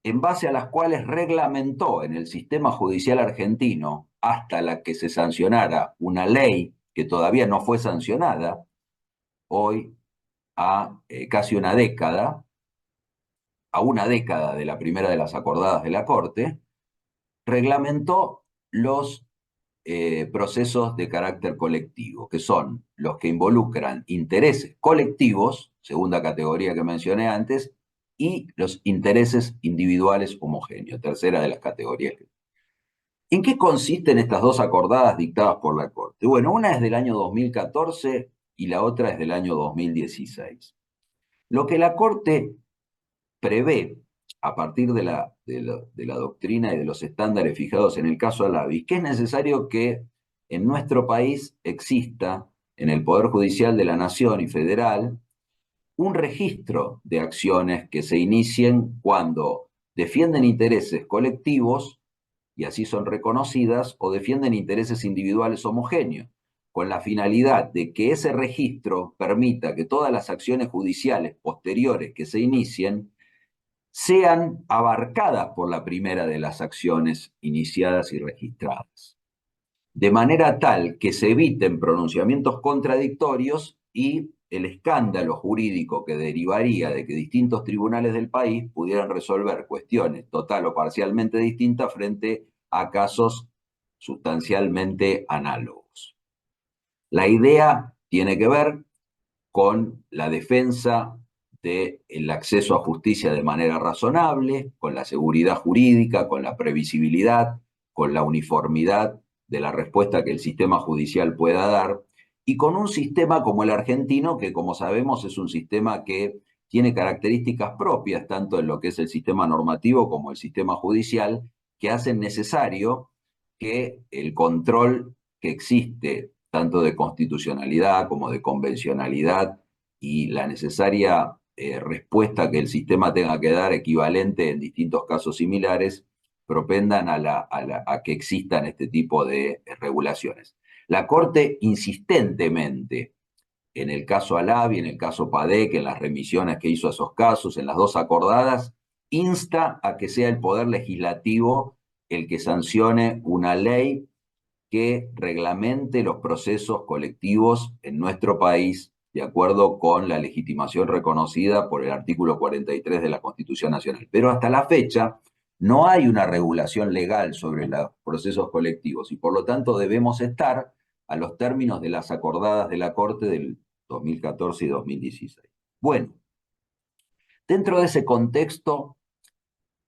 en base a las cuales reglamentó en el sistema judicial argentino, hasta la que se sancionara una ley que todavía no fue sancionada, hoy a casi una década de la primera de las acordadas de la Corte, reglamentó los procesos de carácter colectivo, que son los que involucran intereses colectivos, segunda categoría que mencioné antes, y los intereses individuales homogéneos, tercera de las categorías. ¿En qué consisten estas dos acordadas dictadas por la Corte? Bueno, una es del año 2014 y la otra es del año 2016. Lo que la Corte prevé, a partir de la doctrina y de los estándares fijados en el caso Alavi, que es necesario que en nuestro país exista, en el Poder Judicial de la Nación y Federal, un registro de acciones que se inicien cuando defienden intereses colectivos, y así son reconocidas, o defienden intereses individuales homogéneos, con la finalidad de que ese registro permita que todas las acciones judiciales posteriores que se inicien sean abarcadas por la primera de las acciones iniciadas y registradas, de manera tal que se eviten pronunciamientos contradictorios y el escándalo jurídico que derivaría de que distintos tribunales del país pudieran resolver cuestiones total o parcialmente distintas frente a casos sustancialmente análogos. La idea tiene que ver con la defensa del acceso a justicia de manera razonable, con la seguridad jurídica, con la previsibilidad, con la uniformidad de la respuesta que el sistema judicial pueda dar, y con un sistema como el argentino, que como sabemos es un sistema que tiene características propias, tanto en lo que es el sistema normativo como el sistema judicial, que hacen necesario que el control que existe, tanto de constitucionalidad como de convencionalidad, y la necesaria respuesta que el sistema tenga que dar equivalente en distintos casos similares, propendan a que existan este tipo de regulaciones. La Corte insistentemente, en el caso Alavi, en el caso Padec, en las remisiones que hizo a esos casos, en las dos acordadas, insta a que sea el Poder Legislativo el que sancione una ley que reglamente los procesos colectivos en nuestro país de acuerdo con la legitimación reconocida por el artículo 43 de la Constitución Nacional. Pero hasta la fecha no hay una regulación legal sobre los procesos colectivos y por lo tanto debemos estar a los términos de las acordadas de la Corte del 2014 y 2016. Bueno, dentro de ese contexto,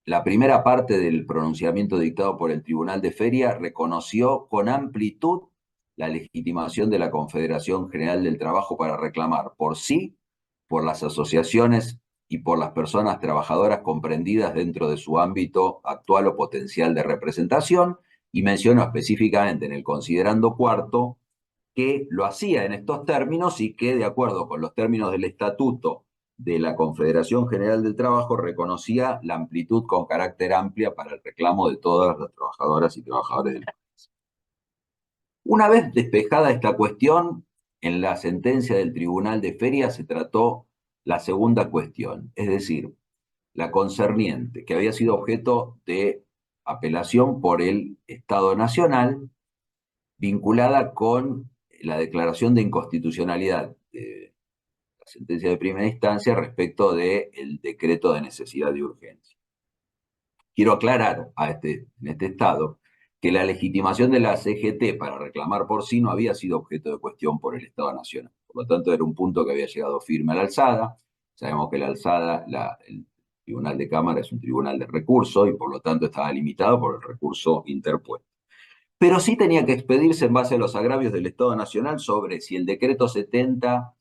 la primera parte del pronunciamiento dictado por el Tribunal de Feria reconoció con amplitud la legitimación de la Confederación General del Trabajo para reclamar por sí, por las asociaciones y por las personas trabajadoras comprendidas dentro de su ámbito actual o potencial de representación, y mencionó específicamente en el considerando cuarto que lo hacía en estos términos y que, de acuerdo con los términos del Estatuto de la Confederación General del Trabajo, reconocía la amplitud con carácter amplia para el reclamo de todas las trabajadoras y trabajadores del país. Una vez despejada esta cuestión, en la sentencia del Tribunal de Feria se trató la segunda cuestión, es decir, la concerniente, que había sido objeto de apelación por el Estado Nacional, vinculada con la declaración de inconstitucionalidad la sentencia de primera instancia respecto del decreto de necesidad y urgencia. Quiero aclarar en este estado que la legitimación de la CGT para reclamar por sí no había sido objeto de cuestión por el Estado Nacional. Por lo tanto, era un punto que había llegado firme a la alzada. Sabemos que la alzada, el Tribunal de Cámara es un tribunal de recurso y por lo tanto estaba limitado por el recurso interpuesto. Pero sí tenía que expedirse en base a los agravios del Estado Nacional sobre si el decreto 70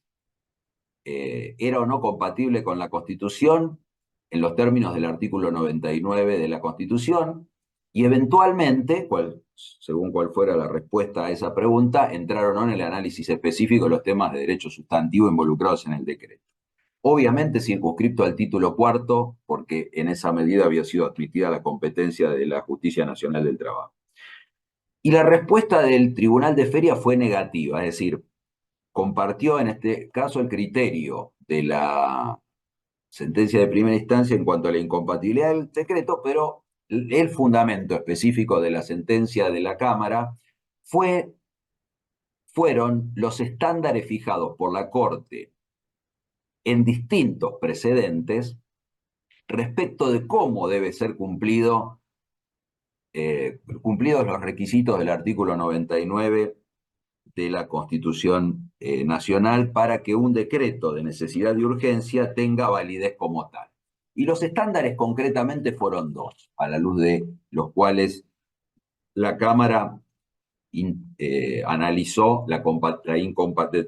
era o no compatible con la Constitución en los términos del artículo 99 de la Constitución, y eventualmente, según cuál fuera la respuesta a esa pregunta, entrar o no en el análisis específico de los temas de derecho sustantivo involucrados en el decreto. Obviamente circunscripto al título cuarto, porque en esa medida había sido admitida la competencia de la Justicia Nacional del Trabajo. Y la respuesta del Tribunal de Feria fue negativa, es decir, compartió en este caso el criterio de la sentencia de primera instancia en cuanto a la incompatibilidad del decreto, pero el fundamento específico de la sentencia de la Cámara fueron los estándares fijados por la Corte en distintos precedentes respecto de cómo debe ser cumplidos los requisitos del artículo 99 de la Constitución Nacional para que un decreto de necesidad y urgencia tenga validez como tal. Y los estándares concretamente fueron dos, a la luz de los cuales la Cámara analizó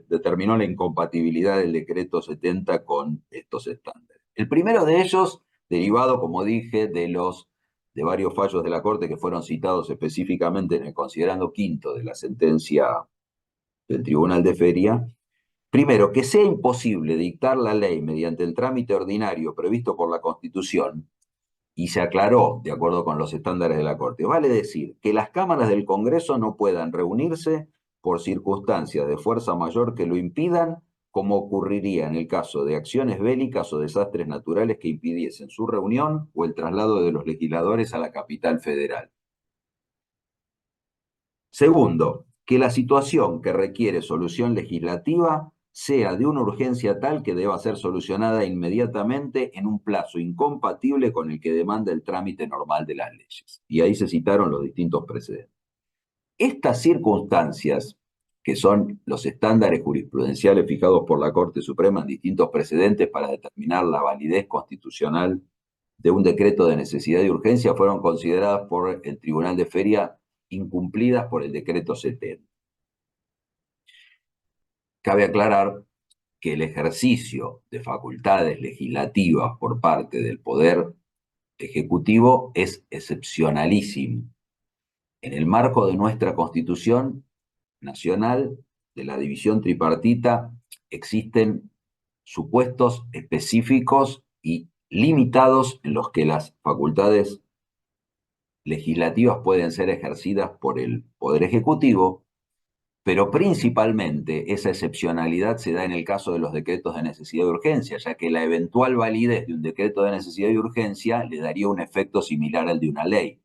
determinó la incompatibilidad del decreto 70 con estos estándares. El primero de ellos, derivado, como dije, de varios fallos de la Corte que fueron citados específicamente en el considerando quinto de la sentencia del Tribunal de Feria. Primero, que sea imposible dictar la ley mediante el trámite ordinario previsto por la Constitución, y se aclaró de acuerdo con los estándares de la Corte, vale decir que las cámaras del Congreso no puedan reunirse por circunstancias de fuerza mayor que lo impidan, como ocurriría en el caso de acciones bélicas o desastres naturales que impidiesen su reunión o el traslado de los legisladores a la capital federal. Segundo, que la situación que requiere solución legislativa sea de una urgencia tal que deba ser solucionada inmediatamente en un plazo incompatible con el que demanda el trámite normal de las leyes. Y ahí se citaron los distintos precedentes. Estas circunstancias, que son los estándares jurisprudenciales fijados por la Corte Suprema en distintos precedentes para determinar la validez constitucional de un decreto de necesidad y urgencia, fueron consideradas por el Tribunal de Feria incumplidas por el decreto 70. Cabe aclarar que el ejercicio de facultades legislativas por parte del Poder Ejecutivo es excepcionalísimo. En el marco de nuestra Constitución Nacional, de la división tripartita, existen supuestos específicos y limitados en los que las facultades legislativas pueden ser ejercidas por el Poder Ejecutivo, pero principalmente esa excepcionalidad se da en el caso de los decretos de necesidad y urgencia, ya que la eventual validez de un decreto de necesidad y urgencia le daría un efecto similar al de una ley.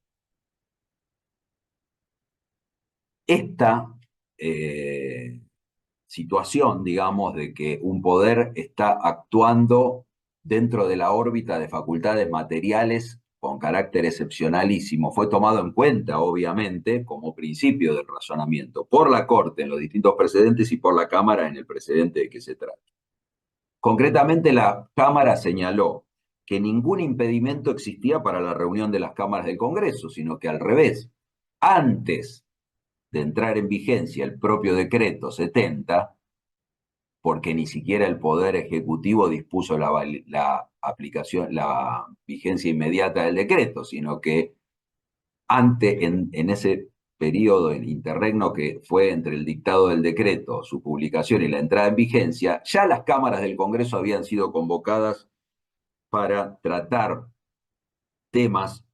Esta situación, digamos, de que un poder está actuando dentro de la órbita de facultades materiales con carácter excepcionalísimo, fue tomado en cuenta, obviamente, como principio del razonamiento por la Corte en los distintos precedentes y por la Cámara en el precedente de que se trata. Concretamente, la Cámara señaló que ningún impedimento existía para la reunión de las cámaras del Congreso, sino que al revés, antes de entrar en vigencia el propio decreto 70, porque ni siquiera el Poder Ejecutivo dispuso la aplicación, la vigencia inmediata del decreto, sino que en ese periodo, en interregno que fue entre el dictado del decreto, su publicación y la entrada en vigencia, ya las cámaras del Congreso habían sido convocadas para tratar temas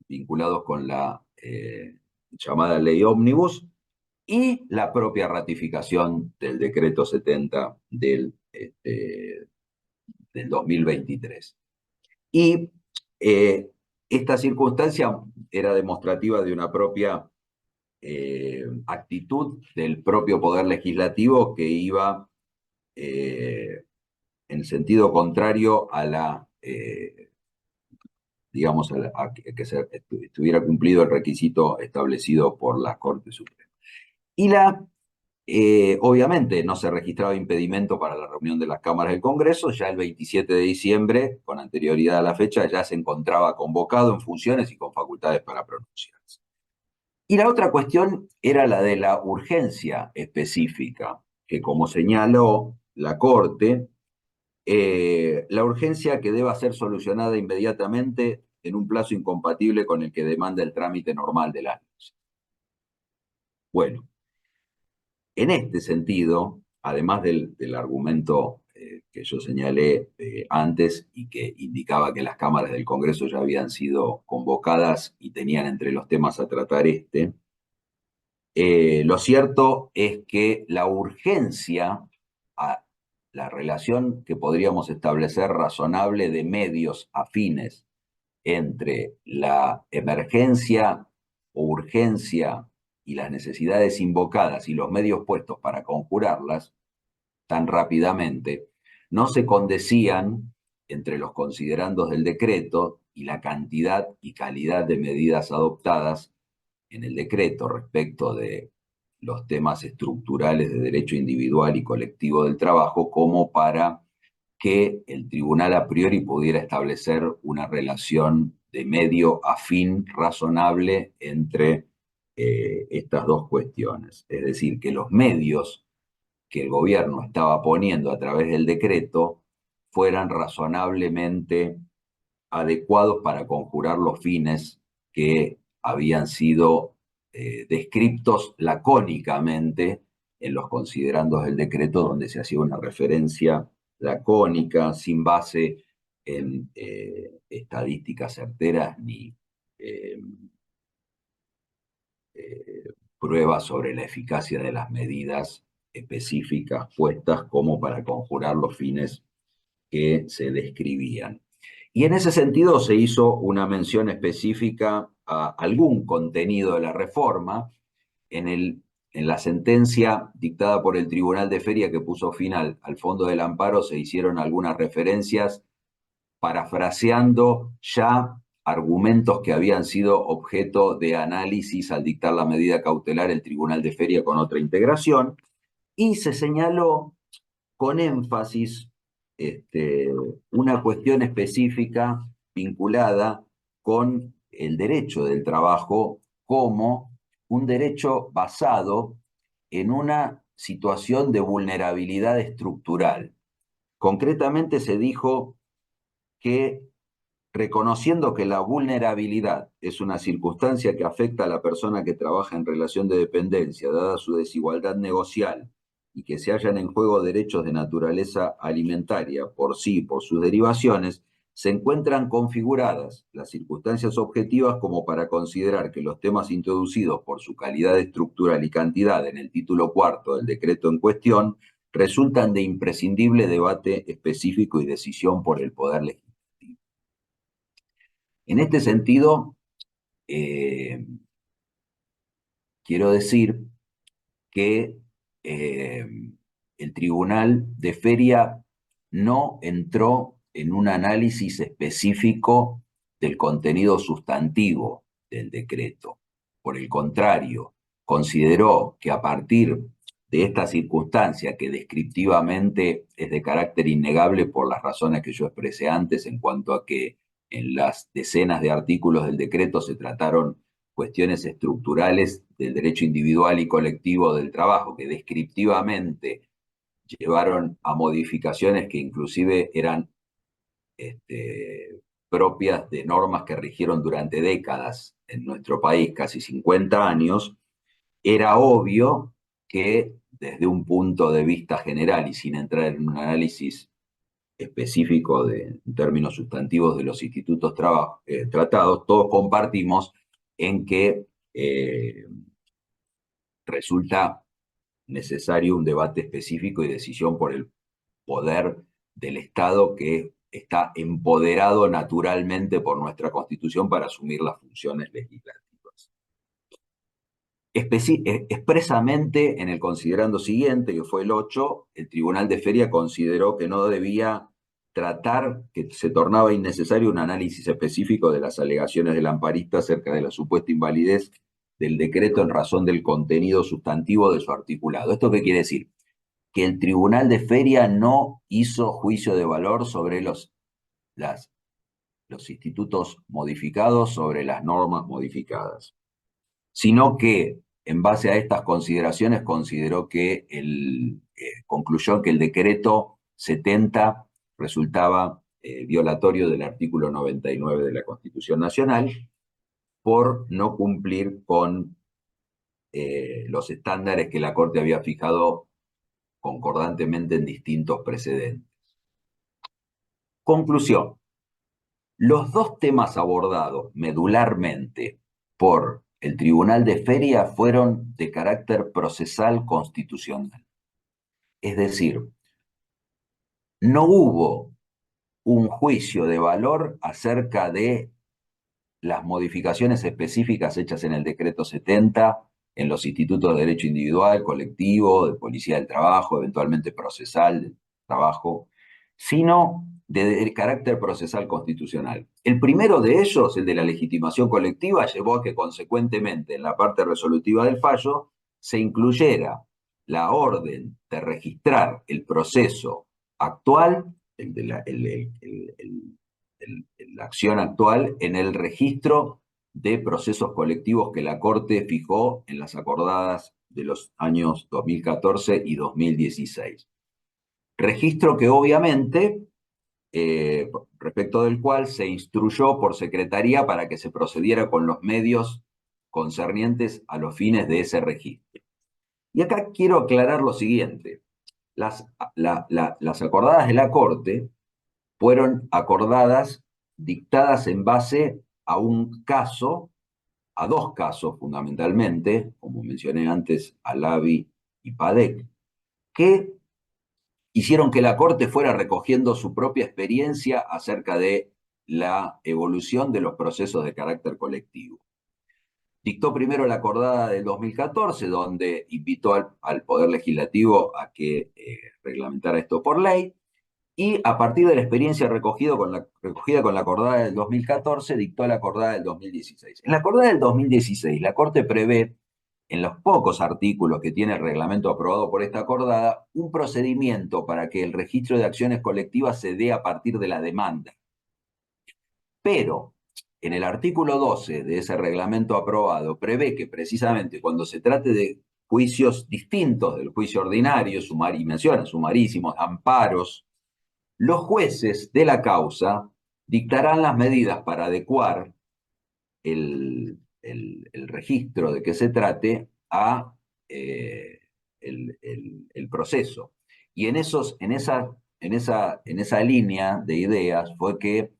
vinculados con la llamada ley ómnibus y la propia ratificación del decreto 70 del 2023. Y esta circunstancia era demostrativa de una propia actitud del propio Poder Legislativo que iba en sentido contrario a la, digamos, a que estuviera cumplido el requisito establecido por la Corte Suprema. Y obviamente no se registraba impedimento para la reunión de las cámaras del Congreso, ya el 27 de diciembre, con anterioridad a la fecha, ya se encontraba convocado en funciones y con facultades para pronunciarse. Y la otra cuestión era la de la urgencia específica, que como señaló la Corte, la urgencia que deba ser solucionada inmediatamente en un plazo incompatible con el que demanda el trámite normal del año. Bueno, en este sentido, además del argumento que yo señalé antes y que indicaba que las cámaras del Congreso ya habían sido convocadas y tenían entre los temas a tratar lo cierto es que la urgencia, la relación que podríamos establecer razonable de medios afines entre la emergencia o urgencia y las necesidades invocadas y los medios puestos para conjurarlas tan rápidamente, no se condecían entre los considerandos del decreto y la cantidad y calidad de medidas adoptadas en el decreto respecto de los temas estructurales de derecho individual y colectivo del trabajo, como para que el tribunal a priori pudiera establecer una relación de medio a fin razonable entre estas dos cuestiones. Es decir, que los medios que el gobierno estaba poniendo a través del decreto fueran razonablemente adecuados para conjurar los fines que habían sido descriptos lacónicamente en los considerandos del decreto, donde se hacía una referencia lacónica, sin base en estadísticas certeras ni pruebas sobre la eficacia de las medidas específicas puestas como para conjurar los fines que se describían. Y en ese sentido se hizo una mención específica a algún contenido de la reforma en la sentencia dictada por el Tribunal de Feria que puso fin al Fondo del Amparo. Se hicieron algunas referencias parafraseando ya argumentos que habían sido objeto de análisis al dictar la medida cautelar el Tribunal de Feria con otra integración, y se señaló con énfasis una cuestión específica vinculada con el derecho del trabajo como un derecho basado en una situación de vulnerabilidad estructural. Concretamente se dijo que, reconociendo que la vulnerabilidad es una circunstancia que afecta a la persona que trabaja en relación de dependencia, dada su desigualdad negocial, y que se hallan en juego derechos de naturaleza alimentaria por sí y por sus derivaciones, se encuentran configuradas las circunstancias objetivas como para considerar que los temas introducidos por su calidad estructural y cantidad en el título cuarto del decreto en cuestión resultan de imprescindible debate específico y decisión por el Poder Legislativo. En este sentido, quiero decir que el Tribunal de Feria no entró en un análisis específico del contenido sustantivo del decreto. Por el contrario, consideró que a partir de esta circunstancia, que descriptivamente es de carácter innegable por las razones que yo expresé antes, en cuanto a que en las decenas de artículos del decreto se trataron cuestiones estructurales del derecho individual y colectivo del trabajo, que descriptivamente llevaron a modificaciones que inclusive eran propias de normas que rigieron durante décadas en nuestro país, casi 50 años, era obvio que desde un punto de vista general y sin entrar en un análisis específico en términos sustantivos de los institutos tratados, todos compartimos en que resulta necesario un debate específico y decisión por el poder del Estado, que está empoderado naturalmente por nuestra Constitución para asumir las funciones legislativas. expresamente en el considerando siguiente, que fue el 8, el Tribunal de Feria consideró que no debía tratar, que se tornaba innecesario un análisis específico de las alegaciones del amparista acerca de la supuesta invalidez del decreto en razón del contenido sustantivo de su articulado. ¿Esto qué quiere decir? Que el Tribunal de Feria no hizo juicio de valor sobre los institutos modificados, sobre las normas modificadas, sino que en base a estas consideraciones consideró que concluyó que el decreto 70 resultaba violatorio del artículo 99 de la Constitución Nacional por no cumplir con los estándares que la Corte había fijado concordantemente en distintos precedentes. Conclusión. Los dos temas abordados medularmente por el Tribunal de Feria fueron de carácter procesal constitucional. Es decir, no hubo un juicio de valor acerca de las modificaciones específicas hechas en el decreto 70, en los institutos de derecho individual, colectivo, de policía del trabajo, eventualmente procesal del trabajo, sino de carácter procesal constitucional. El primero de ellos, el de la legitimación colectiva, llevó a que consecuentemente en la parte resolutiva del fallo se incluyera la orden de registrar el proceso actual, la acción actual en el registro de procesos colectivos que la Corte fijó en las acordadas de los años 2014 y 2016. Registro que obviamente, respecto del cual se instruyó por Secretaría para que se procediera con los medios concernientes a los fines de ese registro. Y acá quiero aclarar lo siguiente. Las acordadas de la Corte fueron acordadas, dictadas en base a un caso, a dos casos fundamentalmente, como mencioné antes, Alavi y Padec, que hicieron que la Corte fuera recogiendo su propia experiencia acerca de la evolución de los procesos de carácter colectivo. Dictó primero la acordada del 2014, donde invitó al Poder Legislativo a que reglamentara esto por ley, y a partir de la experiencia recogida con la acordada del 2014, dictó la acordada del 2016. En la acordada del 2016, la Corte prevé, en los pocos artículos que tiene el reglamento aprobado por esta acordada, un procedimiento para que el registro de acciones colectivas se dé a partir de la demanda. Pero en el artículo 12 de ese reglamento aprobado prevé que precisamente cuando se trate de juicios distintos del juicio ordinario, y menciona sumarísimos, amparos, los jueces de la causa dictarán las medidas para adecuar el registro de que se trate a el proceso. Y en esa línea de ideas fue que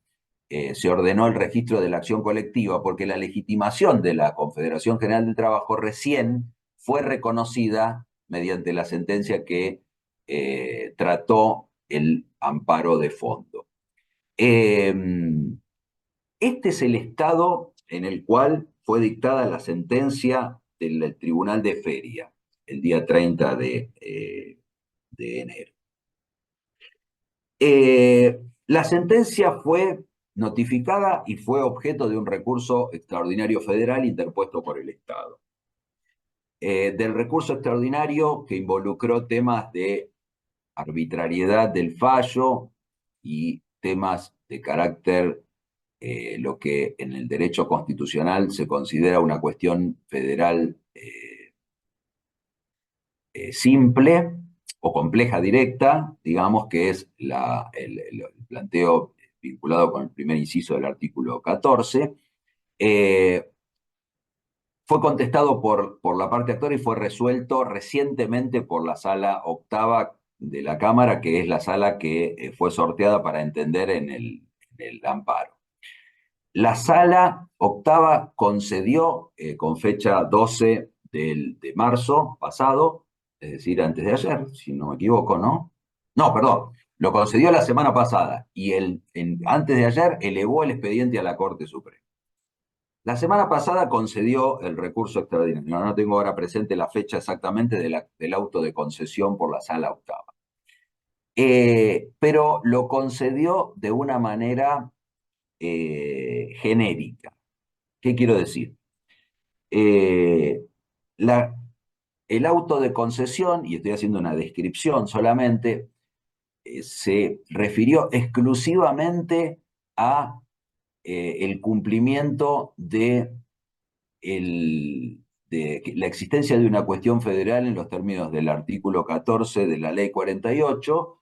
se ordenó el registro de la acción colectiva, porque la legitimación de la Confederación General del Trabajo recién fue reconocida mediante la sentencia que trató el amparo de fondo. Este es el estado en el cual fue dictada la sentencia del Tribunal de Feria, el día 30 de enero. La sentencia fue notificada y fue objeto de un recurso extraordinario federal interpuesto por el Estado. Del recurso extraordinario que involucró temas de arbitrariedad del fallo y temas de carácter, lo que en el derecho constitucional se considera una cuestión federal simple o compleja directa, digamos que es el planteo vinculado con el primer inciso del artículo 14, fue contestado por la parte actora y fue resuelto recientemente por la sala octava de la Cámara, que es la sala que fue sorteada para entender en el amparo. La sala octava concedió con fecha 12 de marzo pasado, es decir, antes de ayer, si no me equivoco, ¿no? No, perdón, lo concedió la semana pasada y antes de ayer elevó el expediente a la Corte Suprema. La semana pasada concedió el recurso extraordinario. No tengo ahora presente la fecha exactamente del auto de concesión por la Sala Octava. Pero lo concedió de una manera genérica. ¿Qué quiero decir? Eh, la, el auto de concesión, y estoy haciendo una descripción solamente, se refirió exclusivamente a el cumplimiento de la existencia de una cuestión federal en los términos del artículo 14 de la Ley 48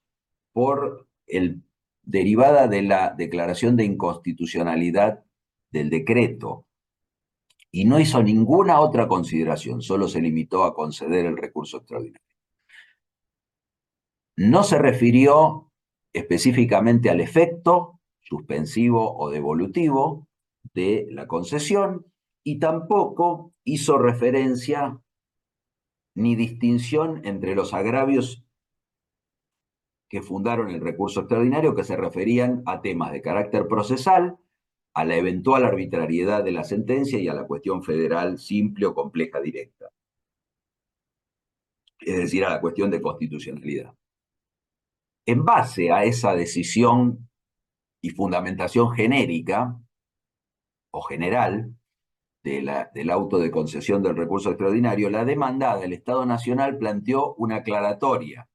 derivada de la declaración de inconstitucionalidad del decreto. Y no hizo ninguna otra consideración, solo se limitó a conceder el recurso extraordinario. No se refirió específicamente al efecto suspensivo o devolutivo de la concesión y tampoco hizo referencia ni distinción entre los agravios que fundaron el recurso extraordinario, que se referían a temas de carácter procesal, a la eventual arbitrariedad de la sentencia y a la cuestión federal simple o compleja directa, es decir, a la cuestión de constitucionalidad. En base a esa decisión y fundamentación genérica o general del auto de concesión del recurso extraordinario, la demandada, el Estado Nacional, planteó una aclaratoria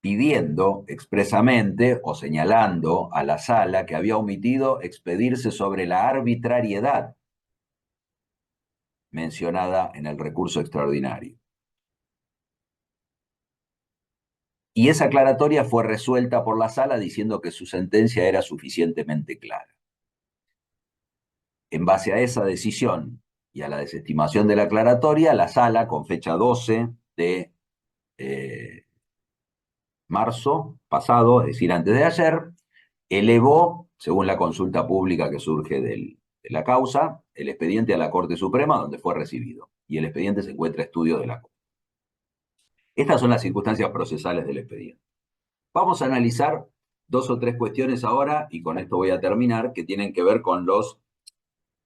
pidiendo expresamente o señalando a la sala que había omitido expedirse sobre la arbitrariedad mencionada en el recurso extraordinario. Y esa aclaratoria fue resuelta por la sala diciendo que su sentencia era suficientemente clara. En base a esa decisión y a la desestimación de la aclaratoria, la sala, con fecha 12 de marzo pasado, es decir, antes de ayer, elevó, según la consulta pública que surge de la causa, el expediente a la Corte Suprema, donde fue recibido. Y el expediente se encuentra a estudio de la Corte. Estas son las circunstancias procesales del expediente. Vamos a analizar dos o tres cuestiones ahora, y con esto voy a terminar, que tienen que ver con los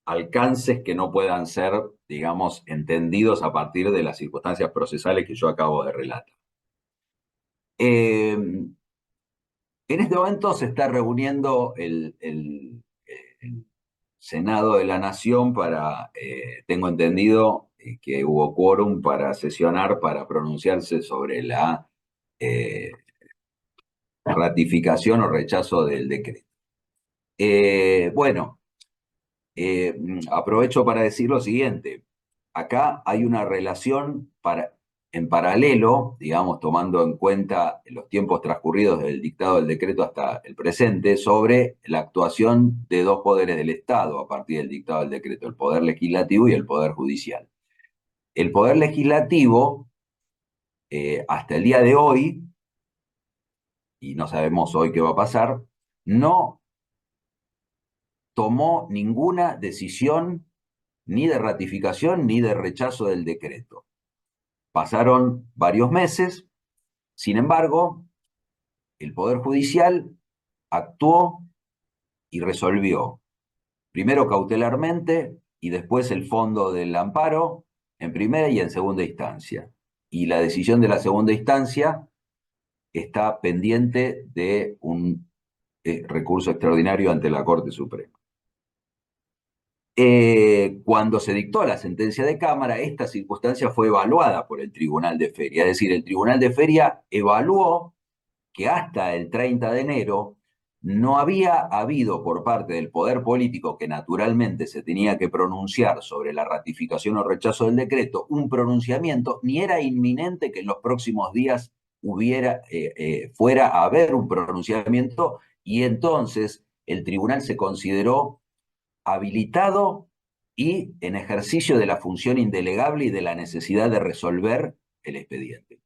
alcances que no puedan ser, digamos, entendidos a partir de las circunstancias procesales que yo acabo de relatar. En este momento se está reuniendo el Senado de la Nación para, tengo entendido que hubo quórum para sesionar, para pronunciarse sobre la ratificación o rechazo del decreto. Bueno, aprovecho para decir lo siguiente. Acá hay una relación en paralelo, digamos, tomando en cuenta los tiempos transcurridos del dictado del decreto hasta el presente, sobre la actuación de dos poderes del Estado a partir del dictado del decreto, el Poder Legislativo y el Poder Judicial. El Poder Legislativo, hasta el día de hoy, y no sabemos hoy qué va a pasar, no tomó ninguna decisión ni de ratificación ni de rechazo del decreto. Pasaron varios meses, sin embargo, el Poder Judicial actuó y resolvió, primero cautelarmente y después el fondo del amparo en primera y en segunda instancia. Y la decisión de la segunda instancia está pendiente de un recurso extraordinario ante la Corte Suprema. Cuando se dictó la sentencia de Cámara, esta circunstancia fue evaluada por el Tribunal de Feria. Es decir, el Tribunal de Feria evaluó que hasta el 30 de enero no había habido por parte del poder político, que naturalmente se tenía que pronunciar sobre la ratificación o rechazo del decreto, un pronunciamiento, ni era inminente que en los próximos días fuera a haber un pronunciamiento, y entonces el tribunal se consideró habilitado y en ejercicio de la función indelegable y de la necesidad de resolver el expediente.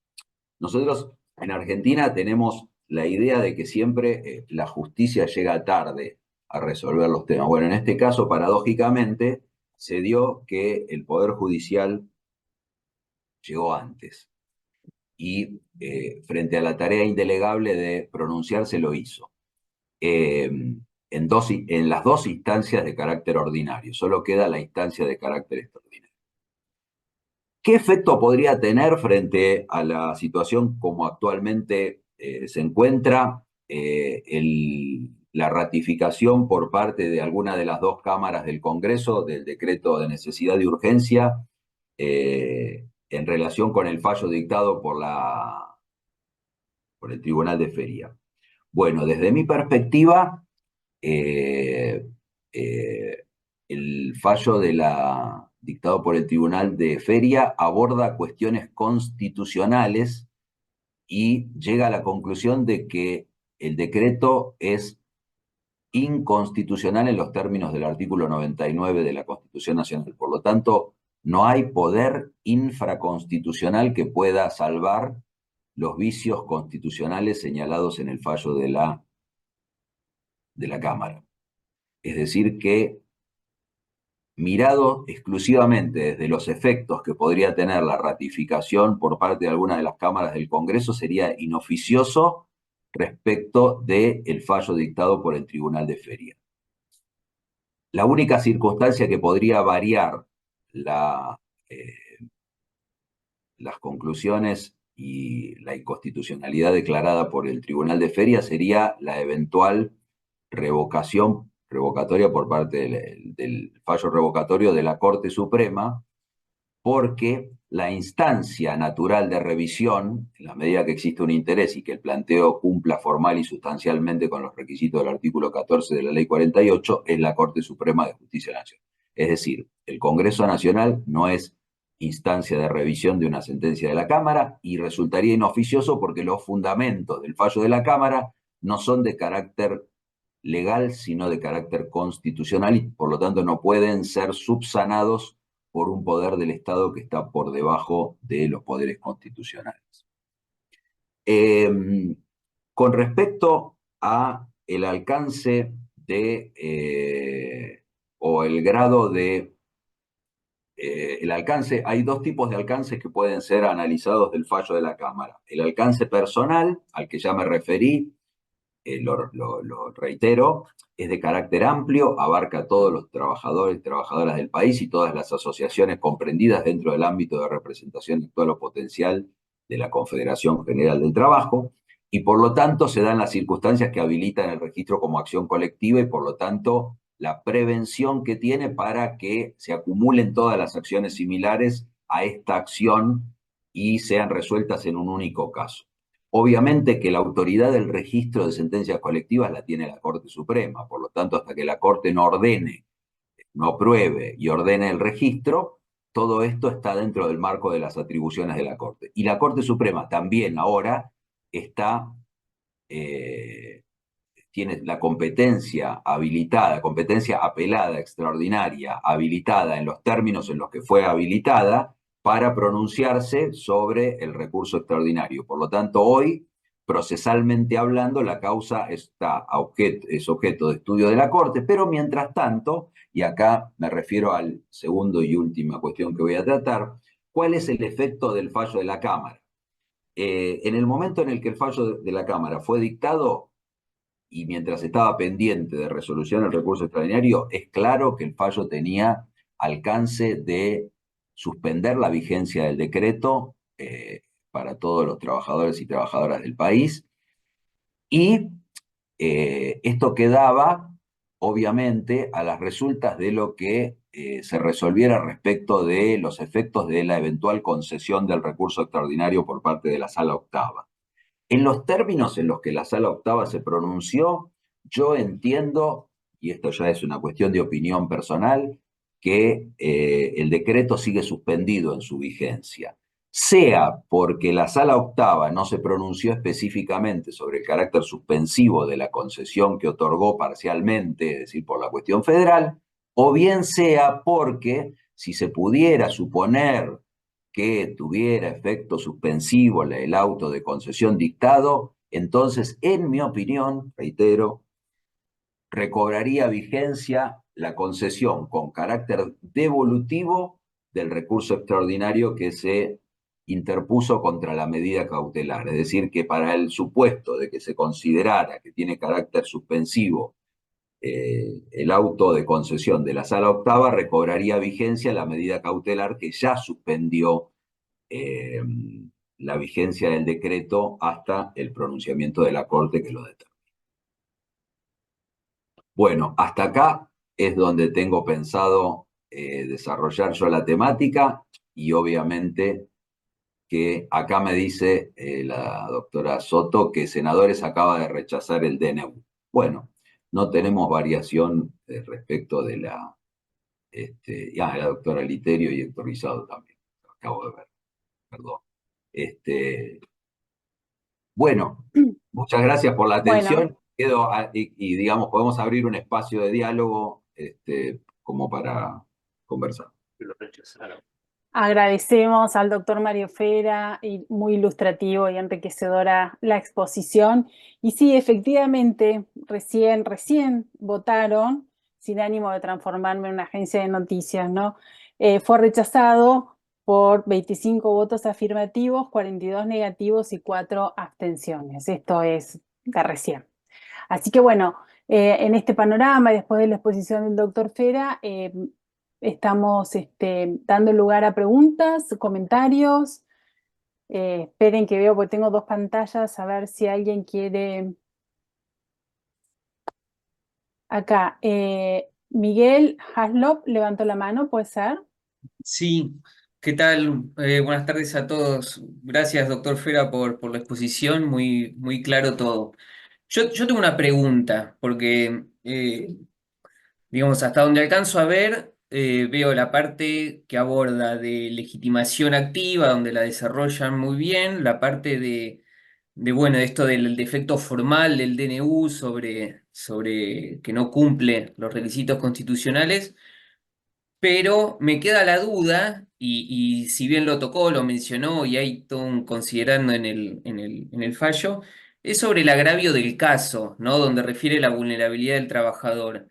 Nosotros en Argentina tenemos la idea de que siempre la justicia llega tarde a resolver los temas. Bueno, en este caso, paradójicamente, se dio que el Poder Judicial llegó antes y frente a la tarea indelegable de pronunciarse lo hizo. en las dos instancias de carácter ordinario. Solo queda la instancia de carácter extraordinario. ¿Qué efecto podría tener frente a la situación como actualmente se encuentra la ratificación por parte de alguna de las dos cámaras del Congreso del decreto de necesidad y urgencia en relación con el fallo dictado por el Tribunal de Feria? Bueno, desde mi perspectiva, eh, eh, el fallo dictado por el Tribunal de Feria aborda cuestiones constitucionales y llega a la conclusión de que el decreto es inconstitucional en los términos del artículo 99 de la Constitución Nacional. Por lo tanto, no hay poder infraconstitucional que pueda salvar los vicios constitucionales señalados en el fallo de la Cámara. Es decir, que mirado exclusivamente desde los efectos que podría tener la ratificación por parte de alguna de las cámaras del Congreso, sería inoficioso respecto del fallo dictado por el Tribunal de Feria. La única circunstancia que podría variar las conclusiones y la inconstitucionalidad declarada por el Tribunal de Feria sería la eventual revocatoria por parte del fallo revocatorio de la Corte Suprema, porque la instancia natural de revisión, en la medida que existe un interés y que el planteo cumpla formal y sustancialmente con los requisitos del artículo 14 de la Ley 48, es la Corte Suprema de Justicia Nacional. Es decir, el Congreso Nacional no es instancia de revisión de una sentencia de la Cámara y resultaría inoficioso porque los fundamentos del fallo de la Cámara no son de carácter legal, sino de carácter constitucional y por lo tanto no pueden ser subsanados por un poder del Estado que está por debajo de los poderes constitucionales. Con respecto a el alcance o el grado de el alcance, hay dos tipos de alcances que pueden ser analizados del fallo de la Cámara. El alcance personal, al que ya me referí, lo reitero, es de carácter amplio, abarca a todos los trabajadores y trabajadoras del país y todas las asociaciones comprendidas dentro del ámbito de representación actual o potencial de la Confederación General del Trabajo, y por lo tanto se dan las circunstancias que habilitan el registro como acción colectiva y por lo tanto la prevención que tiene para que se acumulen todas las acciones similares a esta acción y sean resueltas en un único caso. Obviamente que la autoridad del registro de sentencias colectivas la tiene la Corte Suprema, por lo tanto, hasta que la Corte no ordene, no apruebe y ordene el registro, todo esto está dentro del marco de las atribuciones de la Corte. Y la Corte Suprema también ahora tiene la competencia habilitada, competencia apelada, extraordinaria, habilitada en los términos en los que fue habilitada, para pronunciarse sobre el recurso extraordinario. Por lo tanto, hoy, procesalmente hablando, la causa es objeto de estudio de la Corte, pero mientras tanto, y acá me refiero al segundo y última cuestión que voy a tratar, ¿cuál es el efecto del fallo de la Cámara? En el momento en el que el fallo de la Cámara fue dictado, y mientras estaba pendiente de resolución el recurso extraordinario, es claro que el fallo tenía alcance de suspender la vigencia del decreto para todos los trabajadores y trabajadoras del país. Y esto quedaba, obviamente, a las resultas de lo que se resolviera respecto de los efectos de la eventual concesión del recurso extraordinario por parte de la Sala Octava. En los términos en los que la Sala Octava se pronunció, yo entiendo, y esto ya es una cuestión de opinión personal, que el decreto sigue suspendido en su vigencia, sea porque la Sala Octava no se pronunció específicamente sobre el carácter suspensivo de la concesión que otorgó parcialmente, es decir, por la cuestión federal, o bien sea porque si se pudiera suponer que tuviera efecto suspensivo el auto de concesión dictado, entonces, en mi opinión, reitero, recobraría vigencia la concesión con carácter devolutivo del recurso extraordinario que se interpuso contra la medida cautelar. Es decir, que para el supuesto de que se considerara que tiene carácter suspensivo el auto de concesión de la Sala Octava recobraría vigencia la medida cautelar que ya suspendió eh, la vigencia del decreto hasta el pronunciamiento de la Corte que lo determina. Bueno, hasta acá es donde tengo pensado desarrollar yo la temática y obviamente que acá me dice la doctora Soto que senadores acaba de rechazar el DNU. Bueno, no tenemos variación respecto de la doctora Literio y Héctor Rizado también, lo acabo de ver, perdón. Bueno, muchas gracias por la Bueno, atención. Digamos, podemos abrir un espacio de diálogo como para conversar. agradecemos al doctor Mario Fera y muy ilustrativo y enriquecedora la exposición. Y sí, efectivamente, recién votaron, sin ánimo de transformarme en una agencia de noticias, ¿no? Fue rechazado por 25 votos afirmativos, 42 negativos y 4 abstenciones. Esto es de recién. Así que bueno, en este panorama, después de la exposición del doctor Fera, estamos dando lugar a preguntas, comentarios. Esperen que veo, porque tengo dos pantallas, a ver si alguien quiere. Acá, Miguel Haslop levantó la mano, ¿puede ser? Sí, ¿qué tal? Buenas tardes a todos. Gracias, doctor Fera, por la exposición, muy claro todo. Yo tengo una pregunta, porque, digamos, hasta donde alcanzo a ver, veo la parte que aborda de legitimación activa, donde la desarrollan muy bien, la parte bueno, de esto del defecto formal del DNU sobre que no cumple los requisitos constitucionales. Pero me queda la duda, y si bien lo tocó, lo mencionó y hay todo un considerando en el fallo, es sobre el agravio del caso, ¿no? Donde refiere la vulnerabilidad del trabajador.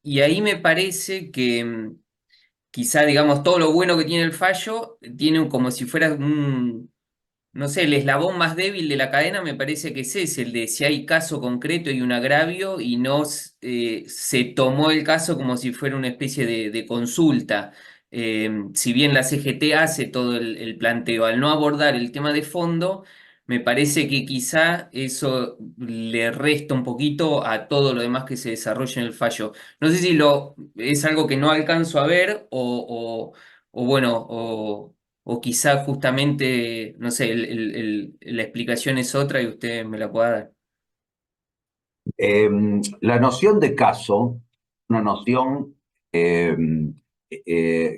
Y ahí me parece que quizá, digamos, todo lo bueno que tiene el fallo, tiene como si fuera no sé, el eslabón más débil de la cadena me parece que ese es el de si hay caso concreto y un agravio y no se tomó el caso como si fuera una especie de consulta. Si bien la CGT hace todo el planteo, al no abordar el tema de fondo, me parece que quizá eso le resta un poquito a todo lo demás que se desarrolla en el fallo. No sé si es algo que no alcanzo a ver o bueno, o quizá justamente, no sé, la explicación es otra y usted me la pueda dar. La noción de caso, una noción eh,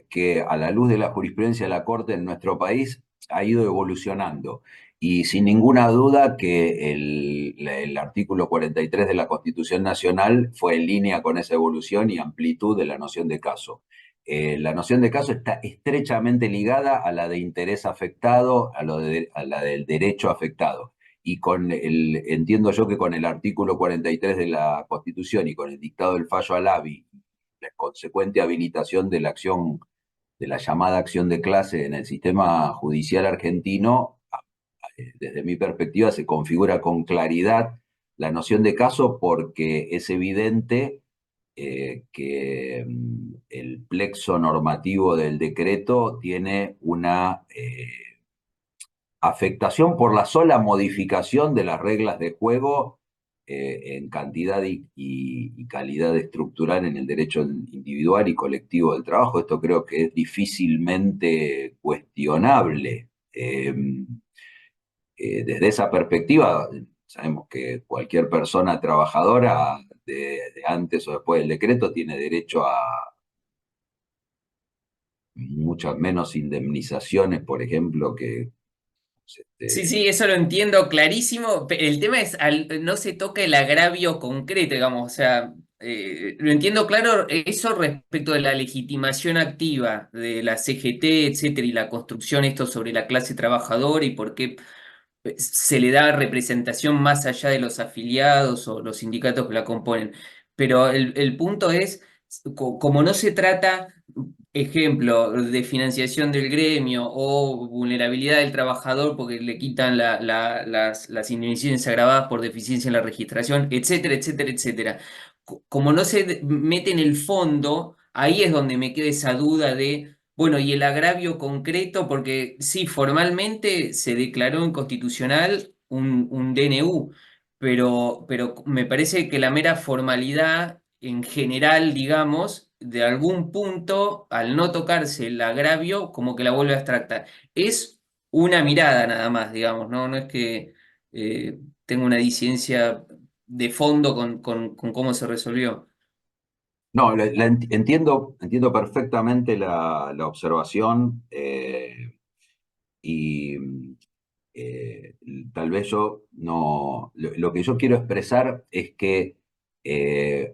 que a la luz de la jurisprudencia de la Corte en nuestro país ha ido evolucionando. Y sin ninguna duda que el artículo 43 de la Constitución Nacional fue en línea con esa evolución y amplitud de la noción de caso. La noción de caso está estrechamente ligada a la de interés afectado, a la del derecho afectado y entiendo yo que con el artículo 43 de la Constitución y con el dictado del fallo Alavi, la consecuente habilitación de la acción, de la llamada acción de clase en el sistema judicial argentino, desde mi perspectiva se configura con claridad la noción de caso porque es evidente que el plexo normativo del decreto tiene una afectación por la sola modificación de las reglas de juego en cantidad y calidad estructural en el derecho individual y colectivo del trabajo. Esto creo que es difícilmente cuestionable. Desde esa perspectiva, sabemos que cualquier persona trabajadora de antes o después del decreto tiene derecho a muchas menos indemnizaciones, por ejemplo, que Sí, este, sí, eso lo entiendo clarísimo. El tema es, no se toca el agravio concreto, digamos, o sea, lo entiendo claro eso respecto de la legitimación activa de la CGT, etcétera, y la construcción esto sobre la clase trabajadora y por qué se le da representación más allá de los afiliados o los sindicatos que la componen. Pero el punto es, como no se trata, ejemplo, de financiación del gremio o vulnerabilidad del trabajador porque le quitan las indemnizaciones agravadas por deficiencia en la registración, etcétera, etcétera, etcétera. como no se mete en el fondo, ahí es donde me queda esa duda de, bueno, y el agravio concreto, porque sí, formalmente se declaró inconstitucional un DNU, pero me parece que la mera formalidad en general, digamos, de algún punto, al no tocarse el agravio, como que la vuelve abstracta. Es una mirada nada más, digamos, ¿no? No es que tenga una disidencia de fondo con cómo se resolvió. No, entiendo perfectamente la observación y eh, tal vez yo no, lo que yo quiero expresar es que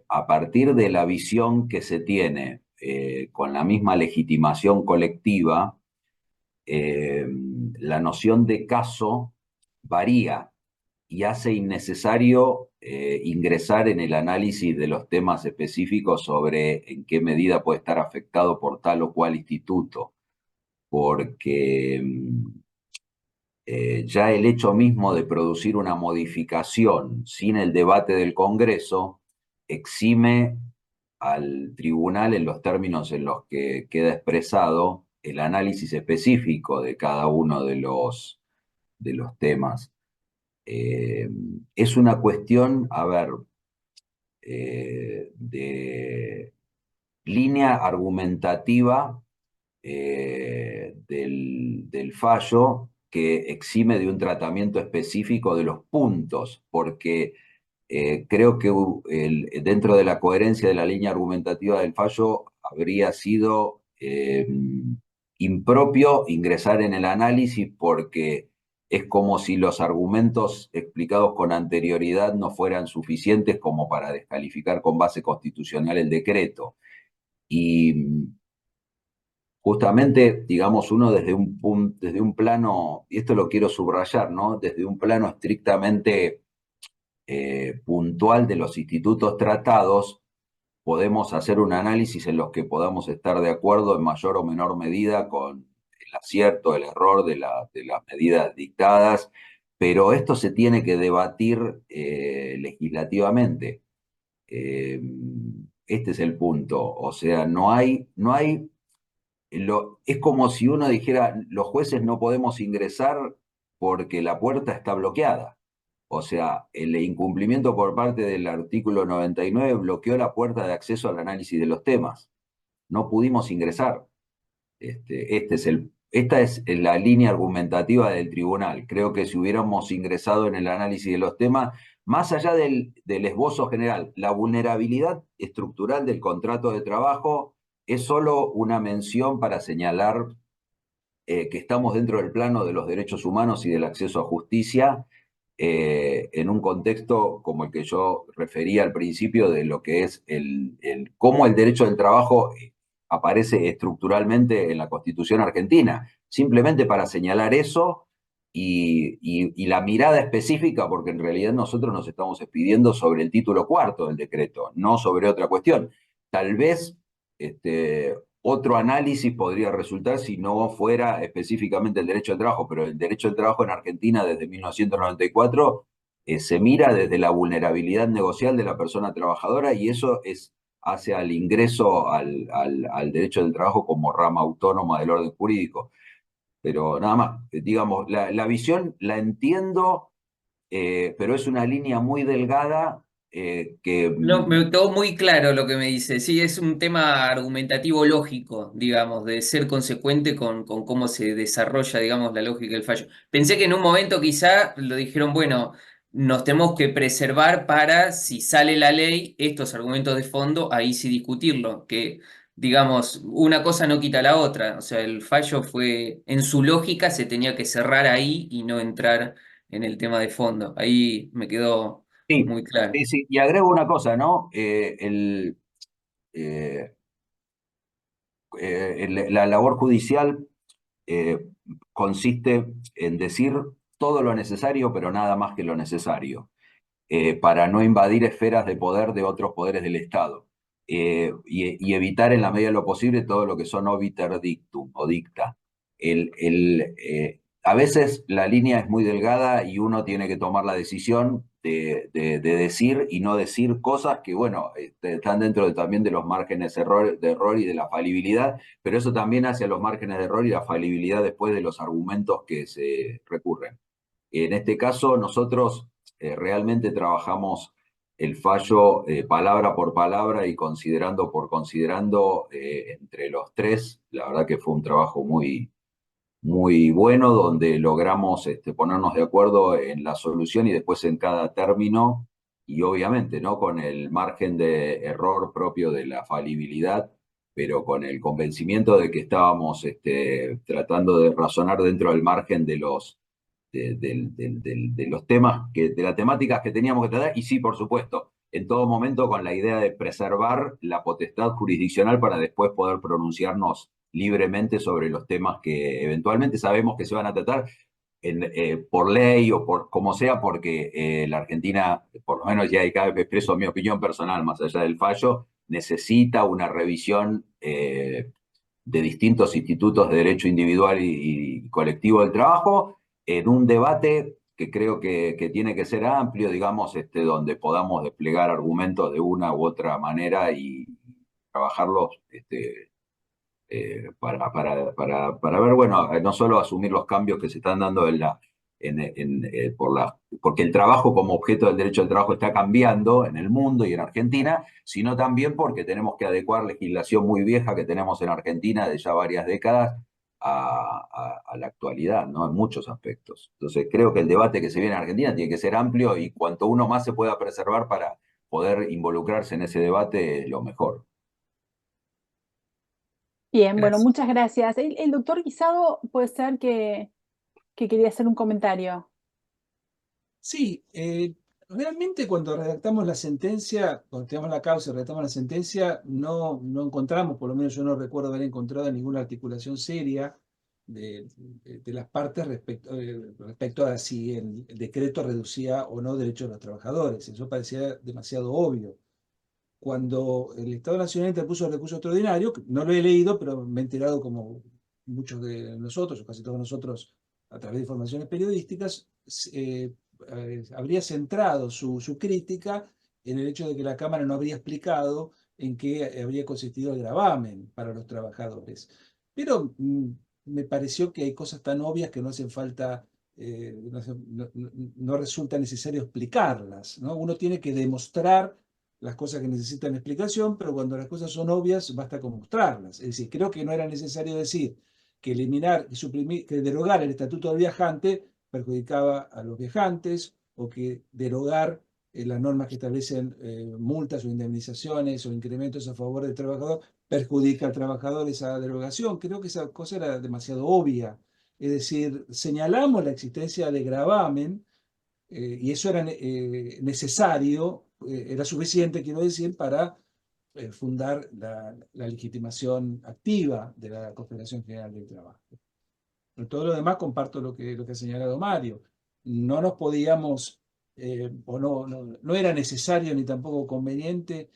a partir de la visión que se tiene con la misma legitimación colectiva, eh, la noción de caso varía y hace innecesario ingresar en el análisis de los temas específicos sobre en qué medida puede estar afectado por tal o cual instituto, porque ya el hecho mismo de producir una modificación sin el debate del Congreso exime al tribunal en los términos en los que queda expresado el análisis específico de cada uno de los temas. Eh, es una cuestión, a ver, de línea argumentativa del fallo que exime de un tratamiento específico de los puntos, porque creo que dentro de la coherencia de la línea argumentativa del fallo habría sido impropio ingresar en el análisis porque es como si los argumentos explicados con anterioridad no fueran suficientes como para descalificar con base constitucional el decreto. Y justamente, digamos, uno desde un plano, y esto lo quiero subrayar, ¿no? Desde un plano estrictamente puntual de los institutos tratados, podemos hacer un análisis en los que podamos estar de acuerdo en mayor o menor medida con el acierto, el error de las medidas dictadas, pero esto se tiene que debatir legislativamente. Eh, este es el punto. O sea, es como si uno dijera, los jueces no podemos ingresar porque la puerta está bloqueada. O sea, el incumplimiento por parte del artículo 99 bloqueó la puerta de acceso al análisis de los temas. No pudimos ingresar. Esta es la línea argumentativa del tribunal. Creo que si hubiéramos ingresado en el análisis de los temas, más allá del esbozo general, la vulnerabilidad estructural del contrato de trabajo es solo una mención para señalar que estamos dentro del plano de los derechos humanos y del acceso a justicia, en un contexto como el que yo refería al principio de lo que es cómo el derecho del trabajo aparece estructuralmente en la Constitución argentina, simplemente para señalar eso y la mirada específica, porque en realidad nosotros nos estamos expidiendo sobre el título cuarto del decreto, no sobre otra cuestión. Tal vez otro análisis podría resultar si no fuera específicamente el derecho al trabajo, pero el derecho al trabajo en Argentina desde 1994 se mira desde la vulnerabilidad negocial de la persona trabajadora y eso hace al ingreso al derecho del trabajo como rama autónoma del orden jurídico. Pero nada más, digamos, la visión la entiendo, pero es una línea muy delgada que No, me quedó muy claro lo que me dice. Sí, es un tema argumentativo lógico, digamos, de ser consecuente con cómo se desarrolla, digamos, la lógica del fallo. Pensé que en un momento quizá lo dijeron, bueno, nos tenemos que preservar para, si sale la ley, estos argumentos de fondo, ahí sí discutirlo, que, digamos, una cosa no quita la otra. O sea, el fallo fue, en su lógica, se tenía que cerrar ahí y no entrar en el tema de fondo. Ahí me quedó sí, muy claro. sí, sí. Y agrego una cosa, ¿no? La labor judicial eh, consiste en decir todo lo necesario, pero nada más que lo necesario, para no invadir esferas de poder de otros poderes del Estado, y evitar en la medida de lo posible todo lo que son obiter dictum o dicta. A veces la línea es muy delgada y uno tiene que tomar la decisión de decir y no decir cosas que, bueno, están dentro también de los márgenes de error y de la falibilidad, pero eso también hacia los márgenes de error y la falibilidad después de los argumentos que se recurren. En este caso, nosotros realmente trabajamos el fallo palabra por palabra y considerando por considerando entre los tres. La verdad que fue un trabajo muy bueno, donde logramos ponernos de acuerdo en la solución y después en cada término, y obviamente, ¿no? Con el margen de error propio de la falibilidad, pero con el convencimiento de que estábamos tratando de razonar dentro del margen de los, de los temas, de las temáticas que teníamos que tratar, y sí, por supuesto, en todo momento con la idea de preservar la potestad jurisdiccional para después poder pronunciarnos libremente sobre los temas que eventualmente sabemos que se van a tratar por ley o por como sea, porque la Argentina, por lo menos ya hay cada vez expreso mi opinión personal, más allá del fallo, necesita una revisión de distintos institutos de derecho individual y colectivo del trabajo en un debate que creo que tiene que ser amplio, digamos, donde podamos desplegar argumentos de una u otra manera y trabajarlos para ver, bueno, no solo asumir los cambios que se están dando porque el trabajo como objeto del derecho al trabajo está cambiando en el mundo y en Argentina, sino también porque tenemos que adecuar legislación muy vieja que tenemos en Argentina de ya varias décadas a la actualidad, ¿no? En muchos aspectos. Entonces creo que el debate que se viene en Argentina tiene que ser amplio y cuanto uno más se pueda preservar para poder involucrarse en ese debate, lo mejor. Bien, bueno, Gracias. muchas gracias. El doctor Guisado puede ser que quería hacer un comentario. Sí, realmente cuando redactamos la sentencia, cuando tenemos la causa y redactamos la sentencia, no encontramos, por lo menos yo no recuerdo haber encontrado ninguna articulación seria de las partes respecto a si el decreto reducía o no derechos de los trabajadores. Eso parecía demasiado obvio. Cuando el Estado Nacional interpuso el recurso extraordinario, que no lo he leído, pero me he enterado como muchos de nosotros, o casi todos nosotros, a través de informaciones periodísticas, habría centrado su crítica en el hecho de que la Cámara no habría explicado en qué habría consistido el gravamen para los trabajadores. Pero me pareció que hay cosas tan obvias que no hacen falta, no resulta necesario explicarlas, ¿no? Uno tiene que demostrar las cosas que necesitan explicación, pero cuando las cosas son obvias, basta con mostrarlas. Es decir, creo que no era necesario decir que eliminar, que suprimir, que derogar el estatuto del viajante perjudicaba a los viajantes, o que derogar las normas que establecen multas o indemnizaciones o incrementos a favor del trabajador perjudica al trabajador esa derogación. Creo que esa cosa era demasiado obvia. Es decir, señalamos la existencia de gravamen, y eso era necesario, era suficiente, quiero decir, para fundar la legitimación activa de la Confederación General del Trabajo. En todo lo demás comparto lo que ha señalado Mario. No nos podíamos, o no era necesario ni tampoco conveniente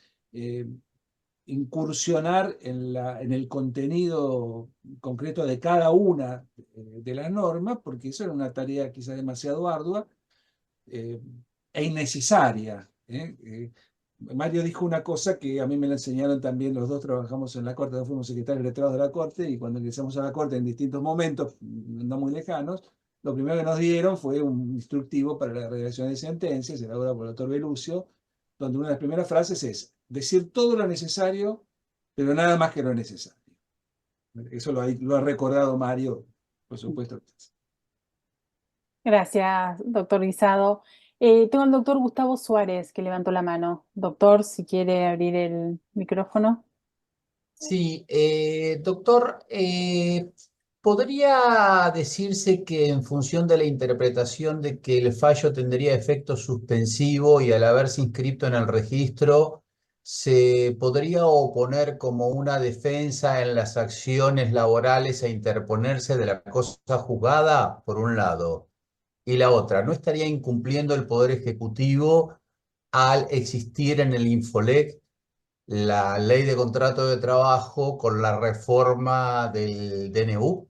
incursionar en el contenido concreto de cada una de las normas, porque eso era una tarea quizá demasiado ardua eh, e innecesaria. Mario dijo una cosa que a mí me la enseñaron también, los dos trabajamos en la Corte, no fuimos secretarios letrados de la Corte, y cuando ingresamos a la Corte en distintos momentos, no muy lejanos, lo primero que nos dieron fue un instructivo para la redacción de sentencias, elaborado por el doctor Belucio, donde una de las primeras frases es decir todo lo necesario, pero nada más que lo necesario. Eso lo ha recordado Mario, por supuesto. Gracias, doctor Guisado. Tengo al doctor Gustavo Suárez que levantó la mano. Doctor, si quiere abrir el micrófono. Sí, doctor, ¿podría decirse que en función de la interpretación de que el fallo tendría efecto suspensivo y al haberse inscrito en el registro, se podría oponer como una defensa en las acciones laborales a interponerse de la cosa juzgada, por un lado? Y la otra, ¿no estaría incumpliendo el Poder Ejecutivo al existir en el Infolec la ley de contrato de trabajo con la reforma del DNU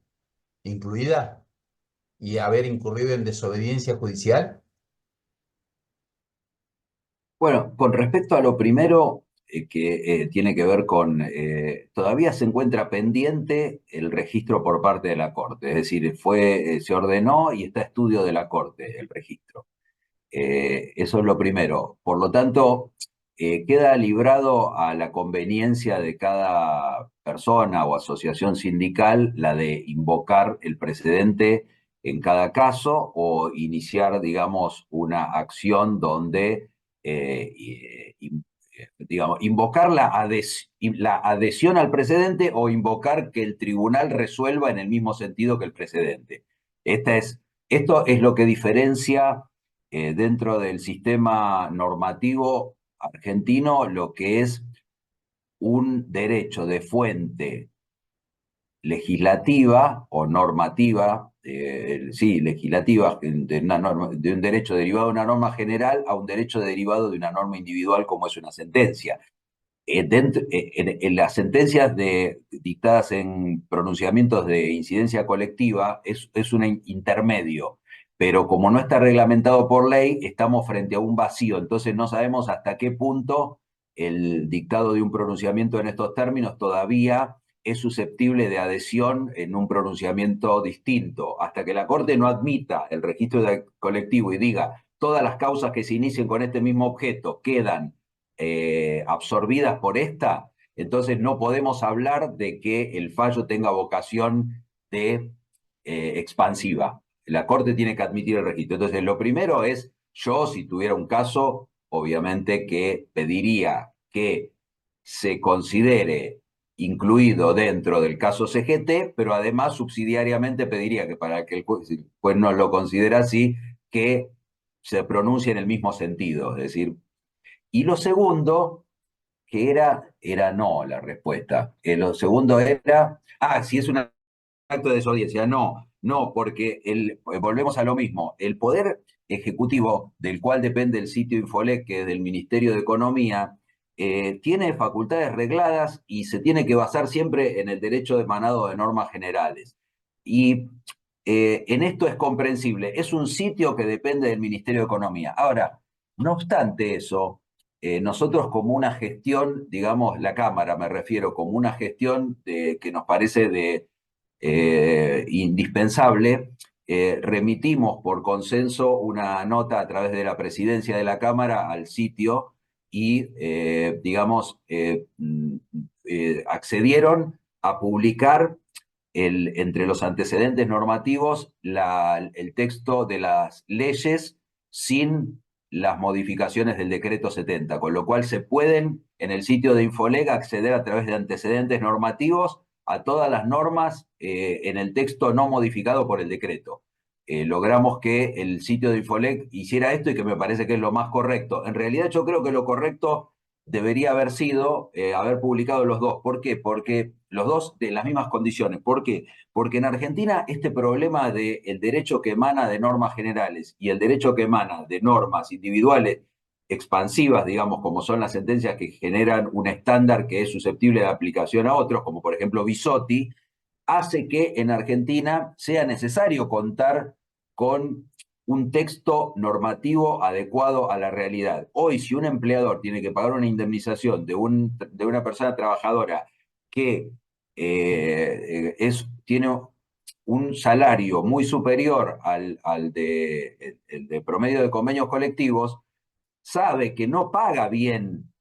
incluida y haber incurrido en desobediencia judicial? Bueno, con respecto a lo primero, que tiene que ver con, todavía se encuentra pendiente el registro por parte de la Corte, es decir, se ordenó y está a estudio de la Corte el registro. Eso es lo primero. Por lo tanto, queda librado a la conveniencia de cada persona o asociación sindical la de invocar el precedente en cada caso o iniciar, digamos, una acción donde, digamos, invocar la adhesión al precedente o invocar que el tribunal resuelva en el mismo sentido que el precedente. Esto es lo que diferencia dentro del sistema normativo argentino lo que es un derecho de fuente legislativa o normativa, sí, legislativa, de un derecho derivado de una norma general a un derecho derivado de una norma individual como es una sentencia. En las sentencias dictadas en pronunciamientos de incidencia colectiva es un intermedio, pero como no está reglamentado por ley, estamos frente a un vacío, entonces no sabemos hasta qué punto el dictado de un pronunciamiento en estos términos todavía es susceptible de adhesión en un pronunciamiento distinto. Hasta que la Corte no admita el registro colectivo y diga todas las causas que se inicien con este mismo objeto quedan absorbidas por esta, entonces no podemos hablar de que el fallo tenga vocación de expansiva. La Corte tiene que admitir el registro. Entonces, lo primero es, yo si tuviera un caso, obviamente que pediría que se considere incluido dentro del caso CGT, pero además subsidiariamente pediría que para que el juez no lo considere así, que se pronuncie en el mismo sentido, es decir, y lo segundo, que era no la respuesta. Lo segundo era, si es un acto de desobediencia. No, porque volvemos a lo mismo. El poder ejecutivo, del cual depende el sitio Infolec, que es del Ministerio de Economía, tiene facultades regladas y se tiene que basar siempre en el derecho emanado de normas generales. Y en esto es comprensible. Es un sitio que depende del Ministerio de Economía. Ahora, no obstante eso, nosotros como una gestión, digamos, la Cámara me refiero, como una gestión que nos parece indispensable, remitimos por consenso una nota a través de la presidencia de la Cámara al sitio y, digamos, accedieron a publicar entre los antecedentes normativos el texto de las leyes sin las modificaciones del decreto 70, con lo cual se pueden en el sitio de Infoleg acceder a través de antecedentes normativos a todas las normas en el texto no modificado por el decreto. Logramos que el sitio de Infoleg hiciera esto y que me parece que es lo más correcto. En realidad yo creo que lo correcto debería haber sido haber publicado los dos. ¿Por qué? Porque los dos de las mismas condiciones. ¿Por qué? Porque en Argentina este problema del derecho que emana de normas generales y el derecho que emana de normas individuales expansivas, digamos, como son las sentencias que generan un estándar que es susceptible de aplicación a otros, como por ejemplo Bisotti, hace que en Argentina sea necesario contar con un texto normativo adecuado a la realidad. Hoy, si un empleador tiene que pagar una indemnización de una persona trabajadora que tiene un salario muy superior al de promedio de convenios colectivos, sabe que no paga bien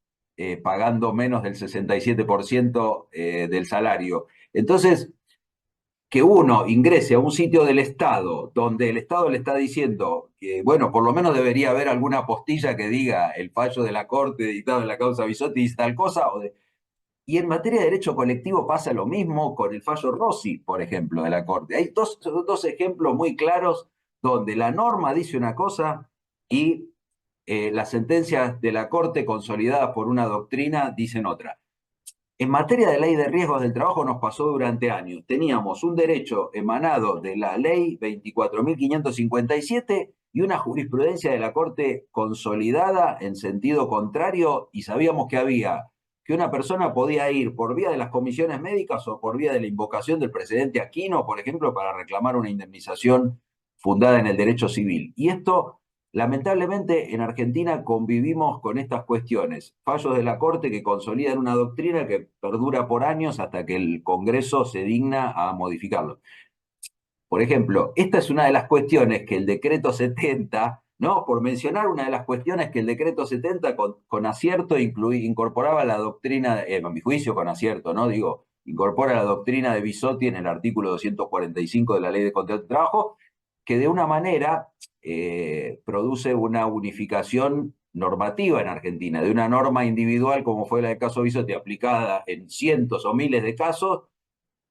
pagando menos del 67% del salario. Entonces, que uno ingrese a un sitio del Estado donde el Estado le está diciendo que, bueno, por lo menos debería haber alguna postilla que diga el fallo de la Corte dictado en la causa Bisotti dice tal cosa, y en materia de derecho colectivo pasa lo mismo con el fallo Rossi, por ejemplo, de la Corte. Hay dos ejemplos muy claros donde la norma dice una cosa y las sentencias de la Corte consolidadas por una doctrina dicen otra. En materia de ley de riesgos del trabajo nos pasó durante años. Teníamos un derecho emanado de la ley 24.557 y una jurisprudencia de la Corte consolidada en sentido contrario, y sabíamos que una persona podía ir por vía de las comisiones médicas o por vía de la invocación del presidente Aquino, por ejemplo, para reclamar una indemnización fundada en el derecho civil. Y esto Lamentablemente en Argentina convivimos con estas cuestiones, fallos de la Corte que consolidan una doctrina que perdura por años hasta que el Congreso se digna a modificarlo. Por ejemplo, esta es una de las cuestiones que el decreto 70, ¿no? Por mencionar una de las cuestiones que el decreto 70 con acierto incorporaba la doctrina, a mi juicio con acierto, ¿no? Digo, incorpora la doctrina de Bisotti en el artículo 245 de la Ley de Contrato de Trabajo, que de una manera produce una unificación normativa en Argentina, de una norma individual como fue la del caso Bisotti, aplicada en cientos o miles de casos,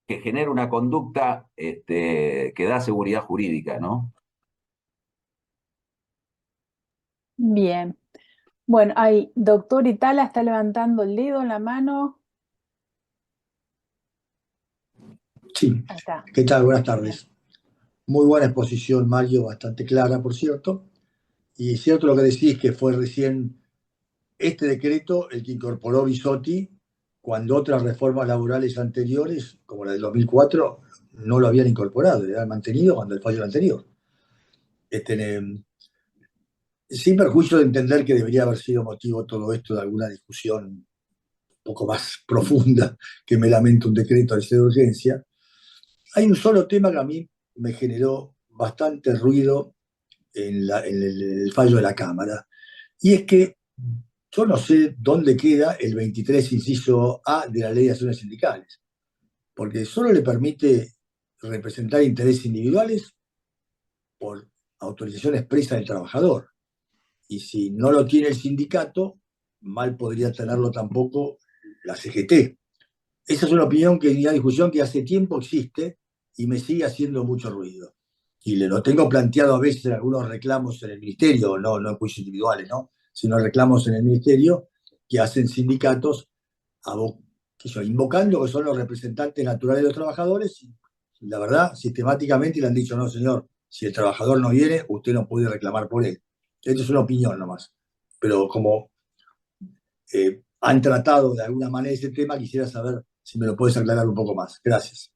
que genera una conducta que da seguridad jurídica, ¿no? Bien. Bueno, ahí, doctor Itala está levantando el dedo en la mano. Sí, Ahí está. ¿qué tal? Buenas tardes. Muy buena exposición, Mario, bastante clara, por cierto. Y es cierto lo que decís, que fue recién este decreto el que incorporó Bisotti, cuando otras reformas laborales anteriores, como la del 2004, no lo habían incorporado, le habían mantenido cuando el fallo era anterior. Sin perjuicio de entender que debería haber sido motivo todo esto de alguna discusión un poco más profunda que meramente un decreto de urgencia, hay un solo tema que a mí me generó bastante ruido en el fallo de la Cámara, y es que yo no sé dónde queda el 23 inciso A de la Ley de Acciones Sindicales, porque solo le permite representar intereses individuales por autorización expresa del trabajador. Y si no lo tiene el sindicato, mal podría tenerlo tampoco la CGT. Esa es una opinión, que una discusión que hace tiempo existe y me sigue haciendo mucho ruido. Y le lo tengo planteado a veces en algunos reclamos en el ministerio, no en juicios individuales, ¿no? Sino reclamos en el ministerio que hacen sindicatos invocando que son los representantes naturales de los trabajadores. Y la verdad, sistemáticamente le han dicho, no, señor, si el trabajador no viene, usted no puede reclamar por él. Esto es una opinión nomás. Pero como han tratado de alguna manera ese tema, quisiera saber si me lo puedes aclarar un poco más. Gracias.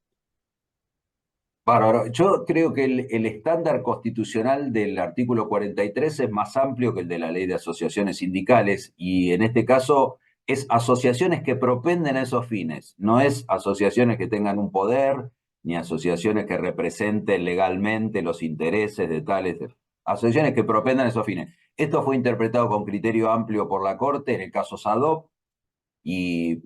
Bárbaro. Yo creo que el estándar constitucional del artículo 43 es más amplio que el de la Ley de Asociaciones Sindicales, y en este caso es asociaciones que propenden a esos fines, no es asociaciones que tengan un poder, ni asociaciones que representen legalmente los intereses de tales, asociaciones que propendan a esos fines. Esto fue interpretado con criterio amplio por la Corte en el caso Sadop, y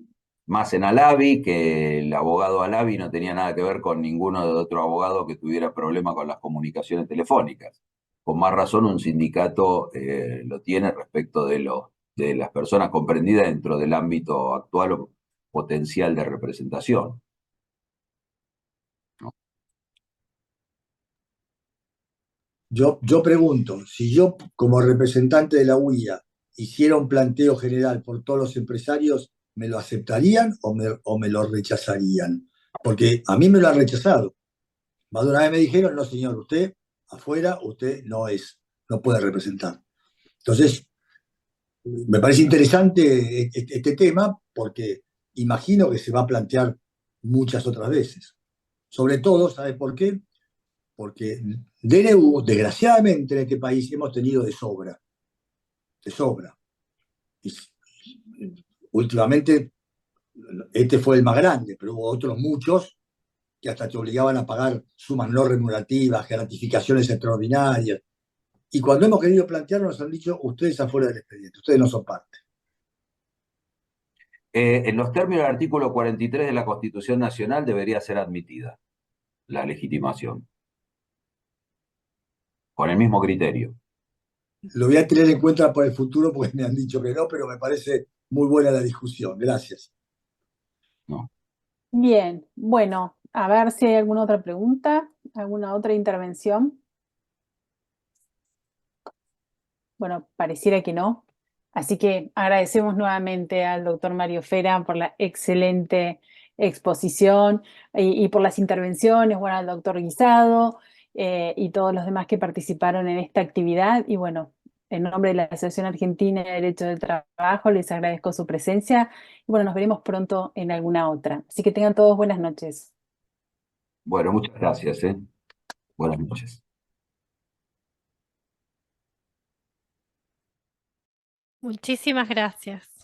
más en Alavi, que el abogado Alavi no tenía nada que ver con ninguno de otro abogado que tuviera problema con las comunicaciones telefónicas. Con más razón un sindicato lo tiene respecto de las personas comprendidas dentro del ámbito actual o potencial de representación, ¿no? Yo pregunto, si yo como representante de la UIA hiciera un planteo general por todos los empresarios, ¿me lo aceptarían o me lo rechazarían? Porque a mí me lo han rechazado. Más de una vez me dijeron, no señor, usted afuera, usted no puede representar. Entonces, me parece interesante este tema porque imagino que se va a plantear muchas otras veces. Sobre todo, ¿sabe por qué? Porque DNU, desgraciadamente en este país hemos tenido de sobra, de sobra. Y últimamente este fue el más grande, pero hubo otros muchos que hasta te obligaban a pagar sumas no remunerativas, gratificaciones extraordinarias. Y cuando hemos querido plantearlo nos han dicho, ustedes afuera del expediente, ustedes no son parte. En los términos del artículo 43 de la Constitución Nacional debería ser admitida la legitimación, con el mismo criterio. Lo voy a tener en cuenta por el futuro porque me han dicho que no, pero me parece muy buena la discusión. Gracias. ¿No? Bien, bueno, a ver si hay alguna otra pregunta, alguna otra intervención. Bueno, pareciera que no. Así que agradecemos nuevamente al doctor Mario Fera por la excelente exposición y por las intervenciones, bueno, al doctor Guisado y todos los demás que participaron en esta actividad. Y bueno, en nombre de la Asociación Argentina de Derecho del Trabajo, les agradezco su presencia. Y bueno, nos veremos pronto en alguna otra. Así que tengan todos buenas noches. Bueno, muchas gracias, ¿eh? Buenas noches. Muchísimas gracias.